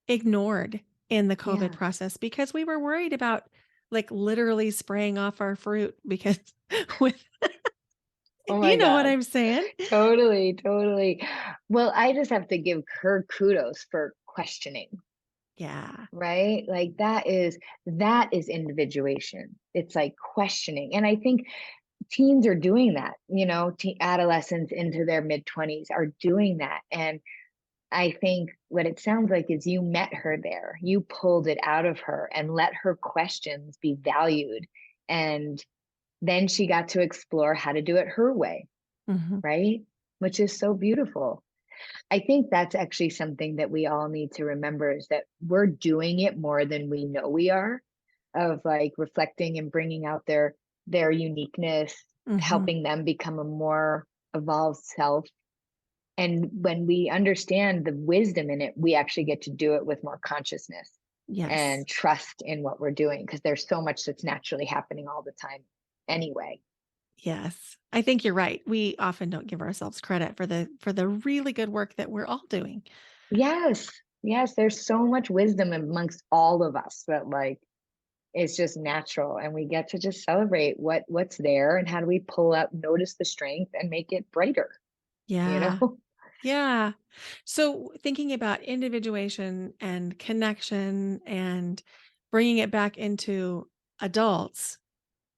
Speaker 1: ignored in the COVID
Speaker 2: Yeah.
Speaker 1: process because we were worried about like literally spraying off our fruit because with
Speaker 2: Oh my
Speaker 1: you know what
Speaker 2: gosh.
Speaker 1: I'm saying?
Speaker 2: Totally, totally. Well, I just have to give her kudos for questioning,
Speaker 1: Yeah.
Speaker 2: right? Like that is individuation. It's like questioning. And I think teens are doing that, adolescents into their mid 20s are doing that. And I think what it sounds like is you met her there. You pulled it out of her and let her questions be valued. And then she got to explore how to do it her way,
Speaker 1: Mhm.
Speaker 2: right? Which is so beautiful. I think that's actually something that we all need to remember is that we're doing it more than we know we are, of like reflecting and bringing out their uniqueness,
Speaker 1: Mhm.
Speaker 2: helping them become a more evolved self. And when we understand the wisdom in it, we actually get to do it with more consciousness
Speaker 1: Yes.
Speaker 2: and trust in what we're doing because there's so much that's naturally happening all the time anyway.
Speaker 1: Yes. I think you're right. We often don't give ourselves credit for the really good work that we're all doing.
Speaker 2: Yes. Yes, there's so much wisdom amongst all of us that like it's just natural and we get to just celebrate what's there and how do we pull up, notice the strength and make it brighter, you
Speaker 1: Yeah.
Speaker 2: know?
Speaker 1: Yeah. So thinking about individuation and connection and bringing it back into adults,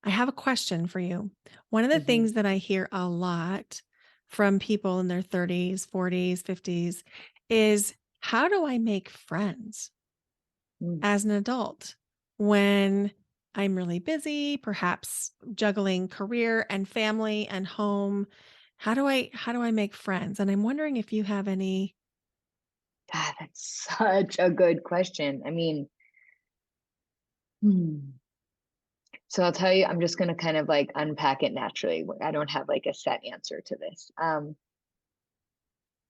Speaker 1: I have a question for you. One of the
Speaker 2: Mhm.
Speaker 1: things that I hear a lot from people in their 30s, 40s, 50s is how do I make friends
Speaker 2: Mm.
Speaker 1: as an adult when I'm really busy, perhaps juggling career and family and home? How do I make friends? And I'm wondering if you have any.
Speaker 2: God, that's such a good question. I mean, hmm. So I'll tell you, I'm just going to kind of like unpack it naturally. I don't have like a set answer to this.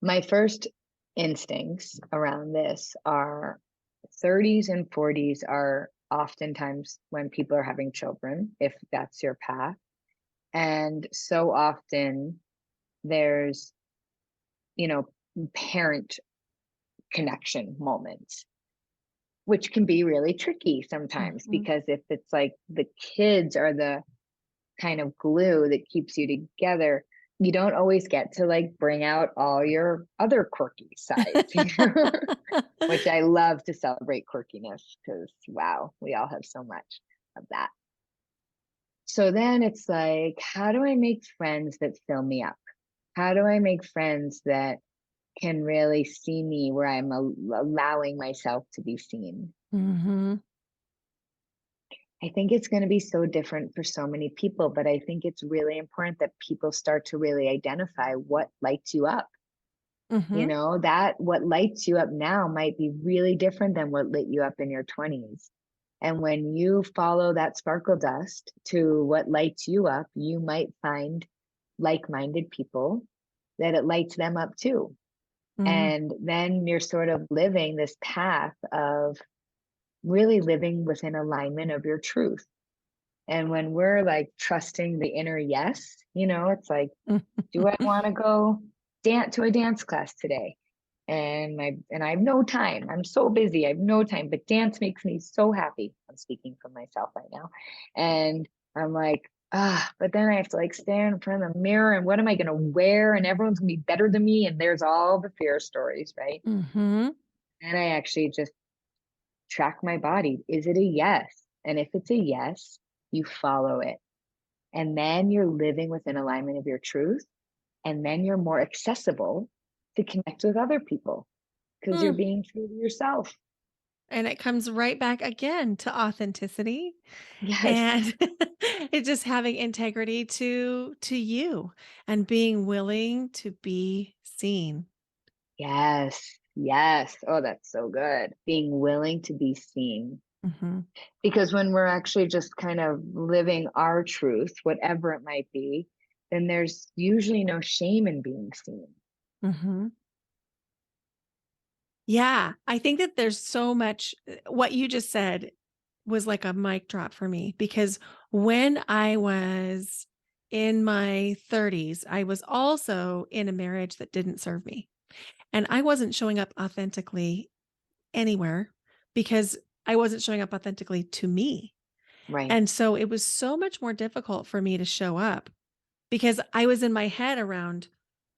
Speaker 2: My first instincts around this are 30s and 40s are oftentimes when people are having children, if that's your path. And so often there's, you know, parent connection moments, which can be really tricky sometimes
Speaker 1: Mhm.
Speaker 2: because if it's like the kids are the kind of glue that keeps you together, you don't always get to like bring out all your other quirky sides, which I love to celebrate quirkiness because wow, we all have so much of that. So then it's like, how do I make friends that fill me up? How do I make friends that can really see me where I'm allowing myself to be seen?
Speaker 1: Mhm.
Speaker 2: I think it's going to be so different for so many people, but I think it's really important that people start to really identify what lights you up.
Speaker 1: Mhm.
Speaker 2: That what lights you up now might be really different than what lit you up in your 20s. And when you follow that sparkle dust to what lights you up, you might find like minded people that it lights them up too.
Speaker 1: Mm.
Speaker 2: And then you're sort of living this path of really living within alignment of your truth. And when we're like trusting the inner yes, it's like, do I want to go dance to a dance class today? And I have no time. I'm so busy. I have no time, but dance makes me so happy. I'm speaking for myself right now. And I'm like, but then I have to like stand in front of the mirror and what am I going to wear? And everyone's going to be better than me. And there's all the fear stories, right?
Speaker 1: Mhm.
Speaker 2: And I actually just track my body. Is it a yes? And if it's a yes, you follow it. And then you're living within alignment of your truth. And then you're more accessible to connect with other people because you're
Speaker 1: Mm.
Speaker 2: being true to yourself.
Speaker 1: And it comes right back again to authenticity
Speaker 2: Yes.
Speaker 1: and it's just having integrity to you and being willing to be seen.
Speaker 2: Yes. Yes. Oh, that's so good. Being willing to be seen.
Speaker 1: Mhm.
Speaker 2: Because when we're actually just kind of living our truth, whatever it might be, then there's usually no shame in being seen.
Speaker 1: Mhm. Yeah, I think that there's so much what you just said was like a mic drop for me because when I was in my 30s, I was also in a marriage that didn't serve me. And I wasn't showing up authentically anywhere because I wasn't showing up authentically to me.
Speaker 2: Right.
Speaker 1: And so it was so much more difficult for me to show up because I was in my head around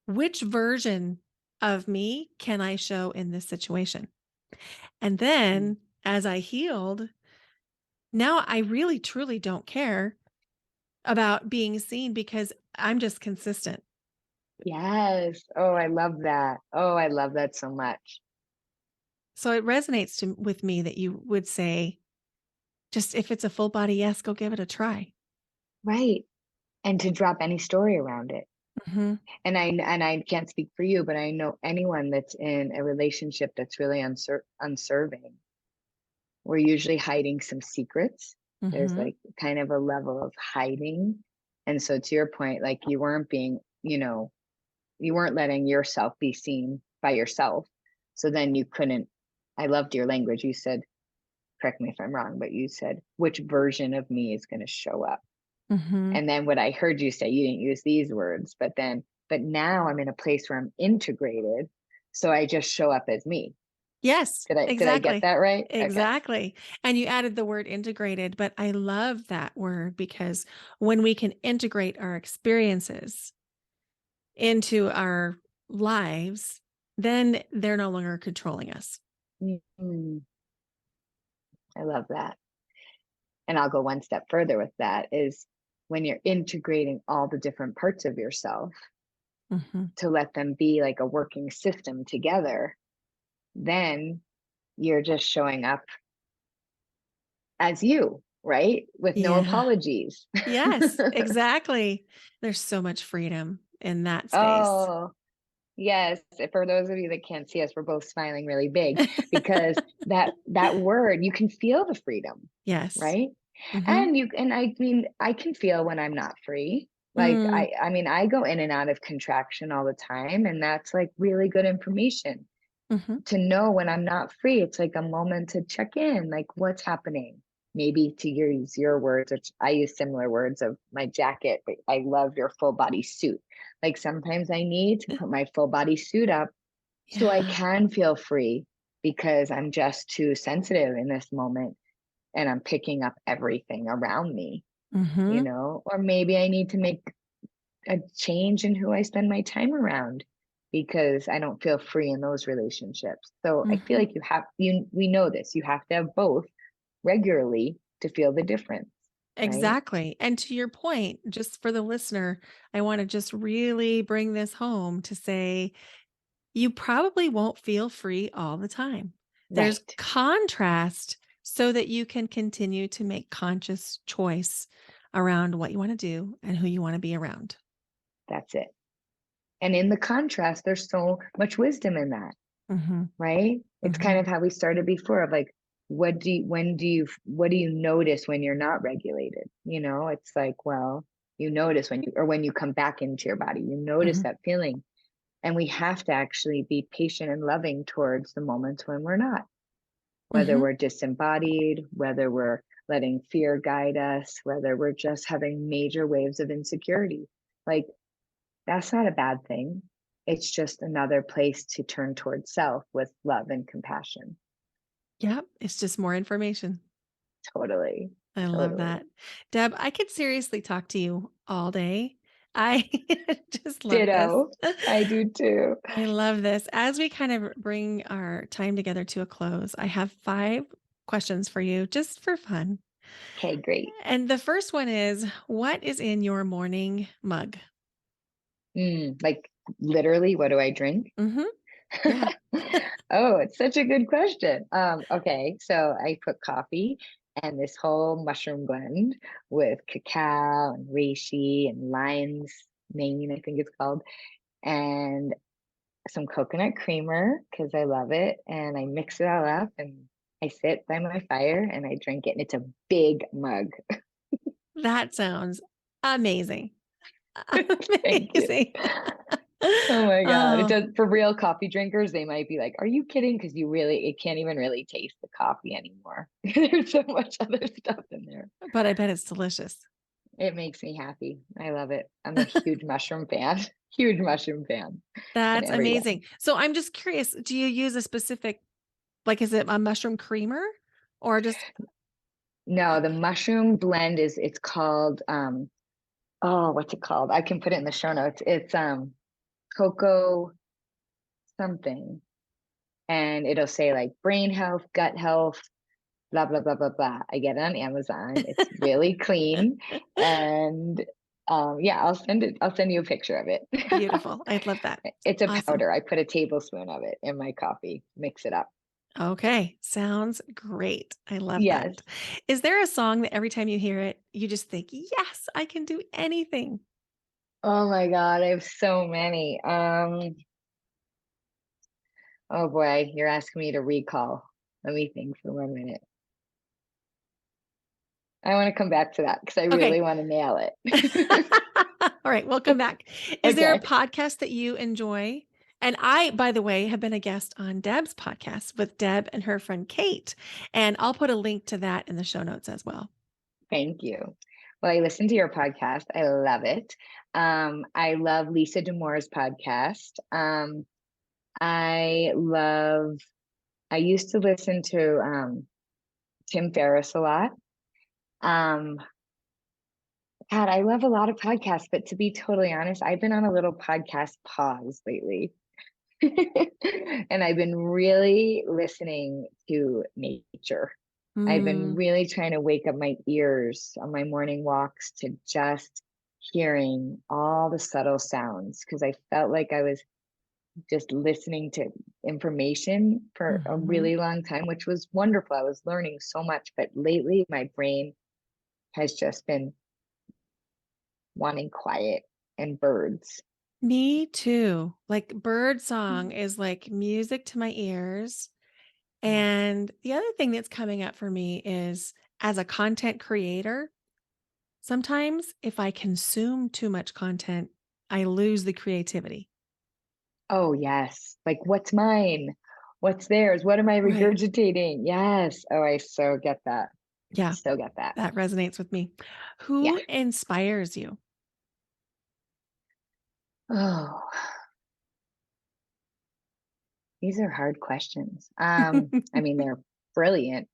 Speaker 1: which version of me can I show in this situation? And
Speaker 2: Mm.
Speaker 1: then as I healed, now I really truly don't care about being seen because I'm just consistent.
Speaker 2: Yes. Oh, I love that. Oh, I love that so much.
Speaker 1: So it resonates with me that you would say, just if it's a full body yes, go give it a try.
Speaker 2: Right. And to drop any story around it.
Speaker 1: Hmm.
Speaker 2: And I can't speak for you, but I know anyone that's in a relationship that's really unserving. We're usually hiding some secrets. There's
Speaker 1: Hmm.
Speaker 2: like kind of a level of hiding. And so to your point, like you weren't being, you weren't letting yourself be seen by yourself. So then you couldn't. I loved your language. You said, correct me if I'm wrong, but you said, which version of me is going to show up?
Speaker 1: Hmm.
Speaker 2: And then what I heard you say, you didn't use these words, but now I'm in a place where I'm integrated. So I just show up as me.
Speaker 1: Yes,
Speaker 2: Did I get
Speaker 1: exactly.
Speaker 2: that right? Okay.
Speaker 1: Exactly. And you added the word integrated, but I love that word because when we can integrate our experiences into our lives, then they're no longer controlling us.
Speaker 2: Mhm. I love that. And I'll go one step further with that is when you're integrating all the different parts of yourself
Speaker 1: Hmm.
Speaker 2: to let them be like a working system together, then you're just showing up as you, right? With no
Speaker 1: Yeah.
Speaker 2: apologies.
Speaker 1: Yes, exactly. There's so much freedom in that space.
Speaker 2: Oh, yes. For those of you that can't see us, we're both smiling really big because that word, you can feel the freedom,
Speaker 1: Yes.
Speaker 2: right?
Speaker 1: Hmm.
Speaker 2: And I mean, I can feel when I'm not free. Like
Speaker 1: Mm.
Speaker 2: I mean, I go in and out of contraction all the time, and that's like really good information
Speaker 1: Hmm.
Speaker 2: to know when I'm not free. It's like a moment to check in, like what's happening. Maybe to use your words, which I use similar words of my jacket, but I love your full body suit. Like sometimes I need to put my full body suit up so I
Speaker 1: Yeah.
Speaker 2: can feel free because I'm just too sensitive in this moment and I'm picking up everything around me,
Speaker 1: Hmm.
Speaker 2: or maybe I need to make a change in who I spend my time around because I don't feel free in those relationships. So I feel
Speaker 1: Hmm.
Speaker 2: like we know this. You have to have both regularly to feel the difference, right?
Speaker 1: Exactly. And to your point, just for the listener, I want to just really bring this home to say you probably won't feel free all the time. There's
Speaker 2: Right.
Speaker 1: contrast so that you can continue to make conscious choice around what you want to do and who you want to be around.
Speaker 2: That's it. And in the contrast, there's so much wisdom in that,
Speaker 1: Hmm.
Speaker 2: right? It's kind
Speaker 1: Hmm.
Speaker 2: of how we started before of like, what do you notice when you're not regulated? It's like, well, you notice when you come back into your body, you notice
Speaker 1: Hmm.
Speaker 2: that feeling. And we have to actually be patient and loving towards the moments when we're not, whether
Speaker 1: Hmm.
Speaker 2: we're disembodied, whether we're letting fear guide us, whether we're just having major waves of insecurity. Like, that's not a bad thing. It's just another place to turn towards self with love and compassion.
Speaker 1: Yep. It's just more information.
Speaker 2: Totally.
Speaker 1: I love
Speaker 2: Totally.
Speaker 1: that. Deb, I could seriously talk to you all day. I just love this.
Speaker 2: Ditto. I do too.
Speaker 1: I love this. As we kind of bring our time together to a close, I have 5 questions for you just for fun.
Speaker 2: Okay, great.
Speaker 1: And the first one is, what is in your morning mug?
Speaker 2: Like literally, what do I drink?
Speaker 1: Hmm. Yeah.
Speaker 2: Oh, it's such a good question. Okay, so I put coffee and this whole mushroom blend with cacao and reishi and lion's mane, I think it's called, and some coconut creamer because I love it. And I mix it all up and I sit by my fire and I drink it. And it's a big mug.
Speaker 1: That sounds amazing.
Speaker 2: Thank you.
Speaker 1: Amazing.
Speaker 2: Oh my God. It
Speaker 1: Oh,
Speaker 2: does for real coffee drinkers, they might be like, are you kidding? Because it can't even really taste the coffee anymore. There's so much other stuff in there.
Speaker 1: but I bet it's delicious.
Speaker 2: It makes me happy. I love it. I'm a huge mushroom fan. Huge mushroom fan in
Speaker 1: That's
Speaker 2: every way.
Speaker 1: amazing. So I'm just curious, do you use a specific Like, is it a mushroom creamer or just
Speaker 2: No, the mushroom blend it's called oh, what's it called? I can put it in the show notes. It's cocoa something, and it'll say like brain health, gut health, blah blah blah blah blah. I get it on Amazon. It's really clean, and yeah, I'll send you a picture of it.
Speaker 1: beautiful? I'd love that.
Speaker 2: It's a
Speaker 1: Awesome.
Speaker 2: powder. I put a tablespoon of it in my coffee, mix it up.
Speaker 1: Okay. Sounds great. I love
Speaker 2: Yes.
Speaker 1: that. Is there a song that every time you hear it, you just think, yes, I can do anything?
Speaker 2: Oh my God, I have so many. Oh boy, you're asking me to recall. Let me think for 1 minute. I want to come back to that because I really
Speaker 1: Okay.
Speaker 2: want to nail it.
Speaker 1: All right. We'll come back. Is there a
Speaker 2: Okay.
Speaker 1: podcast that you enjoy? And I, by the way, have been a guest on Deb's podcast with Deb and her friend Kate. And I'll put a link to that in the show notes as well.
Speaker 2: Thank you. Well, I listen to your podcast. I love it. I love Lisa Damour's podcast. I love, I used to listen to Tim Ferriss a lot. Um, God, I love a lot of podcasts, but to be totally honest, I've been on a little podcast pause lately. And I've been really listening to nature. I've been
Speaker 1: Mm,
Speaker 2: really trying to wake up my ears on my morning walks to just hearing all the subtle sounds because I felt like I was just listening to information for a
Speaker 1: mhm.
Speaker 2: really long time, which was wonderful. I was learning so much, but lately my brain has just been wanting quiet and birds.
Speaker 1: Me too. Like bird song is like music to my ears.
Speaker 2: Yeah.
Speaker 1: And the other thing that's coming up for me is as a content creator, sometimes if I consume too much content, I lose the creativity.
Speaker 2: Oh, yes. Like, what's mine? What's theirs? What am I
Speaker 1: Right.
Speaker 2: regurgitating? Yes. Oh, I so get that.
Speaker 1: Yeah,
Speaker 2: So get that.
Speaker 1: that resonates with me.
Speaker 2: Yeah.
Speaker 1: Who inspires you?
Speaker 2: Oh, these are hard questions. I mean, they're brilliant.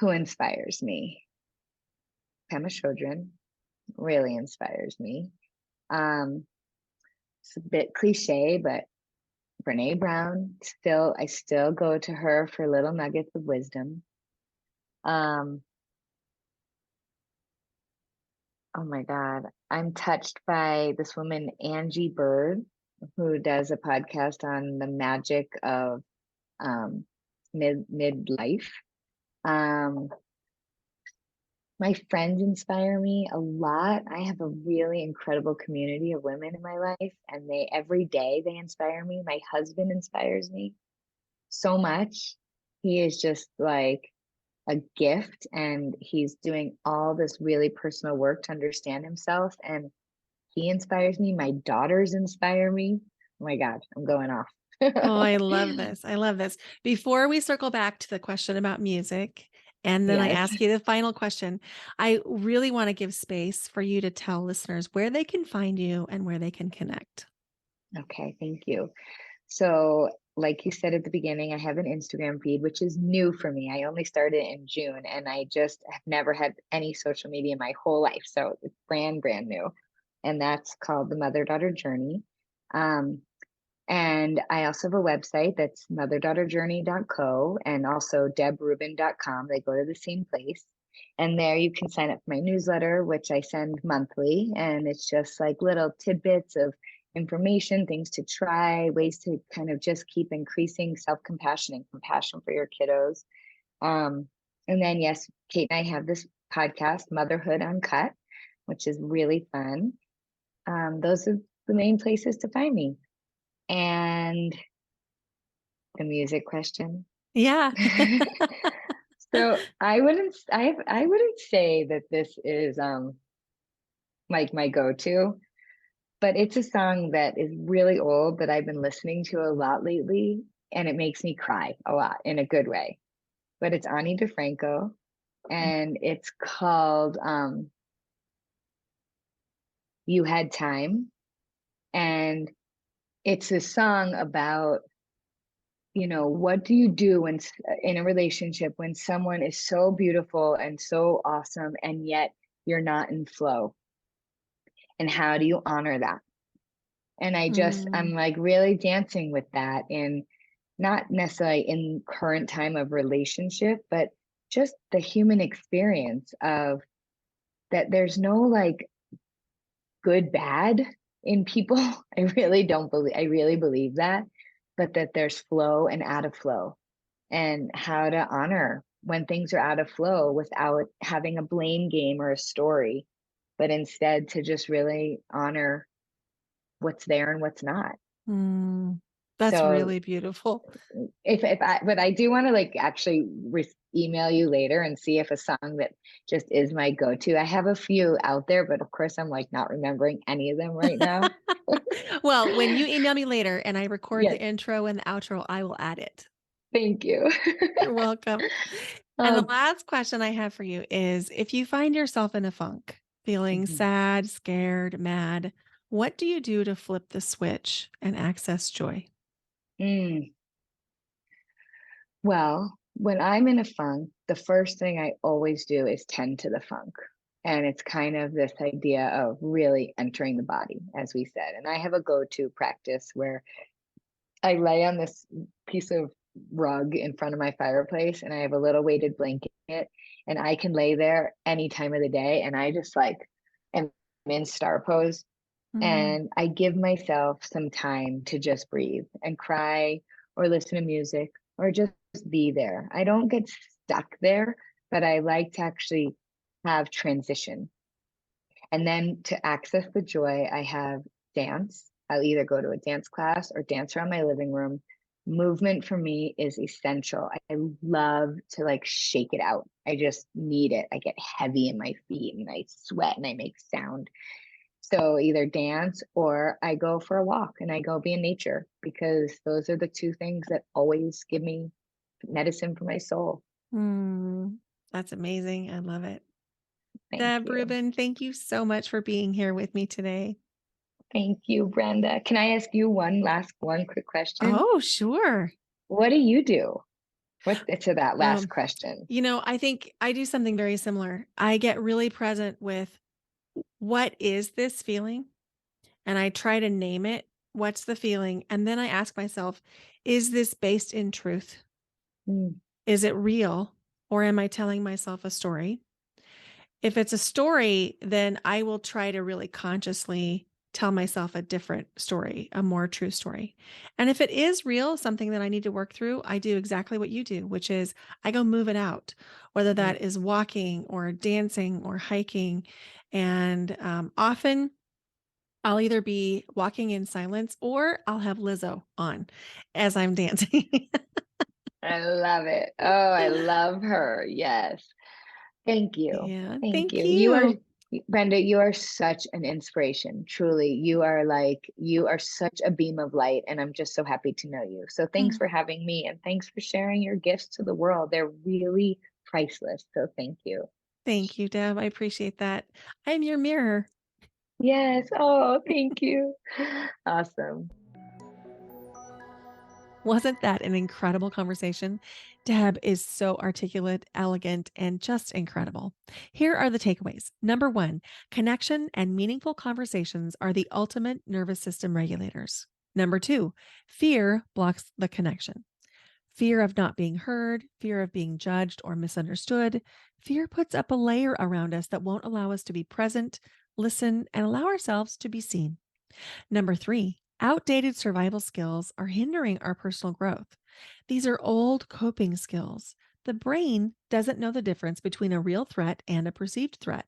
Speaker 2: Who inspires me? Pema Chodron really inspires me. Um, it's a bit cliche, but Brene Brown, I still go to her for little nuggets of wisdom. Um, oh my God, I'm touched by this woman, Angie Bird, who does a podcast on the magic of um, midlife. Um, my friends inspire me a lot. I have a really incredible community of women in my life, and they every day they inspire me. My husband inspires me so much. He is just like a gift, and he's doing all this really personal work to understand himself, and he inspires me. My daughters inspire me. Oh my God, I'm going off.
Speaker 1: Oh, I love this. I love this. Before we circle back to the question about music, and then I
Speaker 2: Yes.
Speaker 1: ask you the final question, I really want to give space for you to tell listeners where they can find you and where they can connect.
Speaker 2: Okay, thank you. So, like you said at the beginning, I have an Instagram feed, which is new for me. I only started in June, and I just have never had any social media my whole life. So it's brand new. And that's called the Mother Daughter Journey. Um, and I also have a website that's motherdaughterjourney.co and also debrubin.com. They go to the same place. And there you can sign up for my newsletter, which I send monthly. And it's just like little tidbits of information, things to try, ways to kind of just keep increasing self compassion and compassion for your kiddos. And then, yes, Kate and I have this podcast, Motherhood Uncut, which is really fun. Those are the main places to find me. And the music question.
Speaker 1: Yeah.
Speaker 2: So I wouldn't say that this is like my go-to, but it's a song that is really old that I've been listening to a lot lately, and it makes me cry a lot in a good way. But it's Ani DeFranco, and it's called You Had Time. And it's a song about what do you do when in a relationship when someone is so beautiful and so awesome and yet you're not in flow? And how do you honor that? And I'm
Speaker 1: Mm,
Speaker 2: like really dancing with that in not necessarily in current time of relationship, but just the human experience of that there's no like good, bad in people. I really believe that, but that there's flow and out of flow and how to honor when things are out of flow without having a blame game or a story, but instead to just really honor what's there and what's not.
Speaker 1: mm, that's
Speaker 2: So
Speaker 1: really beautiful.
Speaker 2: but I do want to like actually email you later and see if a song that just is my go-to. I have a few out there, but of course I'm like not remembering any of them right now.
Speaker 1: Well, when you email me later and I record
Speaker 2: Yes,
Speaker 1: the intro and the outro, I will add it.
Speaker 2: thank you.
Speaker 1: You're welcome. And the
Speaker 2: um,
Speaker 1: last question I have for you is if you find yourself in a funk, feeling
Speaker 2: mhm.
Speaker 1: sad, scared, mad, what do you do to flip the switch and access joy?
Speaker 2: Mm. Well, when I'm in a funk, the first thing I always do is tend to the funk. And it's kind of this idea of really entering the body, as we said. And I have a go-to practice where I lay on this piece of rug in front of my fireplace and I have a little weighted blanket and I can lay there any time of the day and I just like am in star pose
Speaker 1: Mm,
Speaker 2: and I give myself some time to just breathe and cry or listen to music or just be there. I don't get stuck there, but I like to actually have transition. And then to access the joy, I have dance. I'll either go to a dance class or dance around my living room. Movement for me is essential. I love to like shake it out. I just need it. I get heavy in my feet and I sweat and I make sound. So either dance or I go for a walk and I go be in nature because those are the two things that always give me medicine for my soul.
Speaker 1: mm, that's amazing. I love it.
Speaker 2: Thank
Speaker 1: Deb
Speaker 2: you.
Speaker 1: Rubin, thank you so much for being here with me today.
Speaker 2: Thank you, Brenda. Can I ask you one quick question?
Speaker 1: Oh, sure.
Speaker 2: What do you do? What to that last
Speaker 1: Um,
Speaker 2: question?
Speaker 1: I think I do something very similar. I get really present with what is this feeling? And I try to name it. What's the feeling? And then I ask myself, is this based in truth?
Speaker 2: Mm,
Speaker 1: Is it real? Or am I telling myself a story? If it's a story, then I will try to really consciously tell myself a different story, a more true story. And if it is real, something that I need to work through, I do exactly what you do, which is I go move it out, whether
Speaker 2: mm,
Speaker 1: that is walking or dancing or hiking. And often I'll either be walking in silence or I'll have Lizzo on as I'm dancing.
Speaker 2: I love it. Oh, I love her. Yes. Thank you.
Speaker 1: Yeah,
Speaker 2: Thank
Speaker 1: thank
Speaker 2: you. You are,
Speaker 1: you.
Speaker 2: Brenda, you are such an inspiration. Truly. You are such a beam of light, and I'm just so happy to know you. So thanks
Speaker 1: Mm,
Speaker 2: for having me and thanks for sharing your gifts to the world. They're really priceless. So thank you.
Speaker 1: thank you, Deb. I appreciate that. I'm your mirror.
Speaker 2: Yes. Oh, thank you. Awesome.
Speaker 1: Wasn't that an incredible conversation? Deb is so articulate, elegant, and just incredible. Here are the takeaways. Number one, connection and meaningful conversations are the ultimate nervous system regulators. Number two, fear blocks the connection. Fear of not being heard, fear of being judged or misunderstood. Fear puts up a layer around us that won't allow us to be present, listen, and allow ourselves to be seen. Number three, outdated survival skills are hindering our personal growth. These are old coping skills. The brain doesn't know the difference between a real threat and a perceived threat.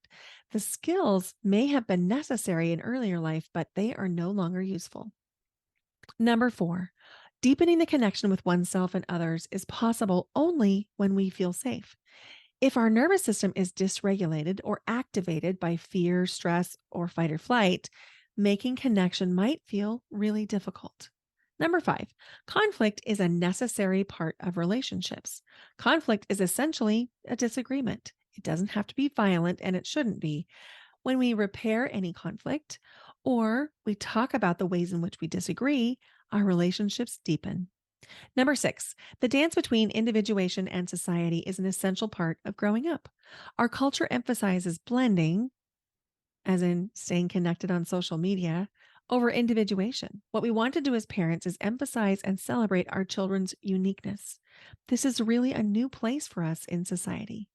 Speaker 1: The skills may have been necessary in earlier life, but they are no longer useful. Number four, deepening the connection with oneself and others is possible only when we feel safe. If our nervous system is dysregulated or activated by fear, stress, or fight or flight, making connection might feel really difficult. Number five, conflict is a necessary part of relationships. Conflict is essentially a disagreement. It doesn't have to be violent and it shouldn't be. When we repair any conflict or we talk about the ways in which we disagree, our relationships deepen. Number 6, the dance between individuation and society is an essential part of growing up. Our culture emphasizes blending, as in staying connected on social media, over individuation. What we want to do as parents is emphasize and celebrate our children's uniqueness. This is really a new place for us in society.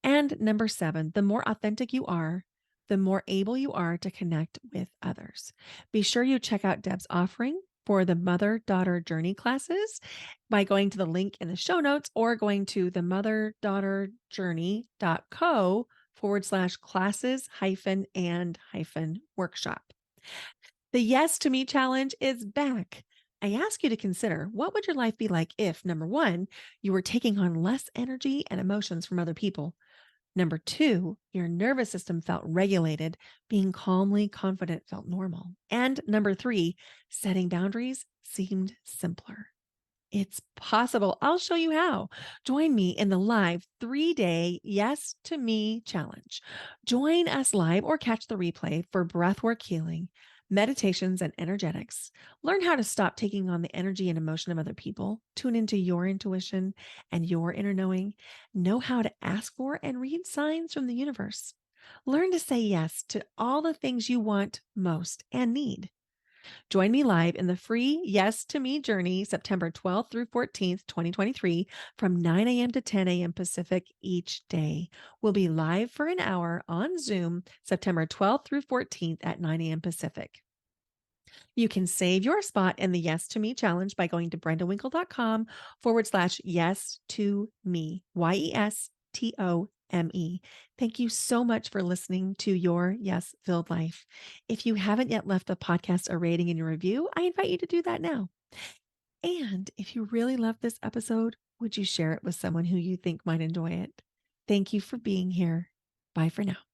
Speaker 1: And number 7, the more authentic you are, the more able you are to connect with others. Be sure you check out Deb's offering for the mother daughter journey classes by going to the link in the show notes or going to the motherdaughterjourney.co/classes and workshop. The Yes to Me challenge is back. I ask you to consider, what would your life be like if, number 1, you were taking on less energy and emotions from other people? Number 2, your nervous system felt regulated, being calmly confident felt normal. And number 3, setting boundaries seemed simpler. It's possible. I'll show you how. Join me in the live 3-day Yes to Me challenge. Join us live or catch the replay for breathwork healing, meditations, and energetics. Learn how to stop taking on the energy and emotion of other people. Tune into your intuition and your inner knowing. Know how to ask for and read signs from the universe. Learn to say yes to all the things you want most and need. Join me live in the free Yes to Me journey, September 12th through 14th, 2023, from 9 a.m. to 10 a.m. Pacific each day. We'll be live for an hour on Zoom, September 12th through 14th at 9 a.m. Pacific. You can save your spot in the Yes to Me challenge by going to brendawinkle.com/yes to me, YESTOME. Thank you so much for listening to Your Yes Filled Life. If you haven't yet left a podcast a rating and a review, I invite you to do that now. And if you really love this episode, would you share it with someone who you think might enjoy it? Thank you for being here. Bye for now.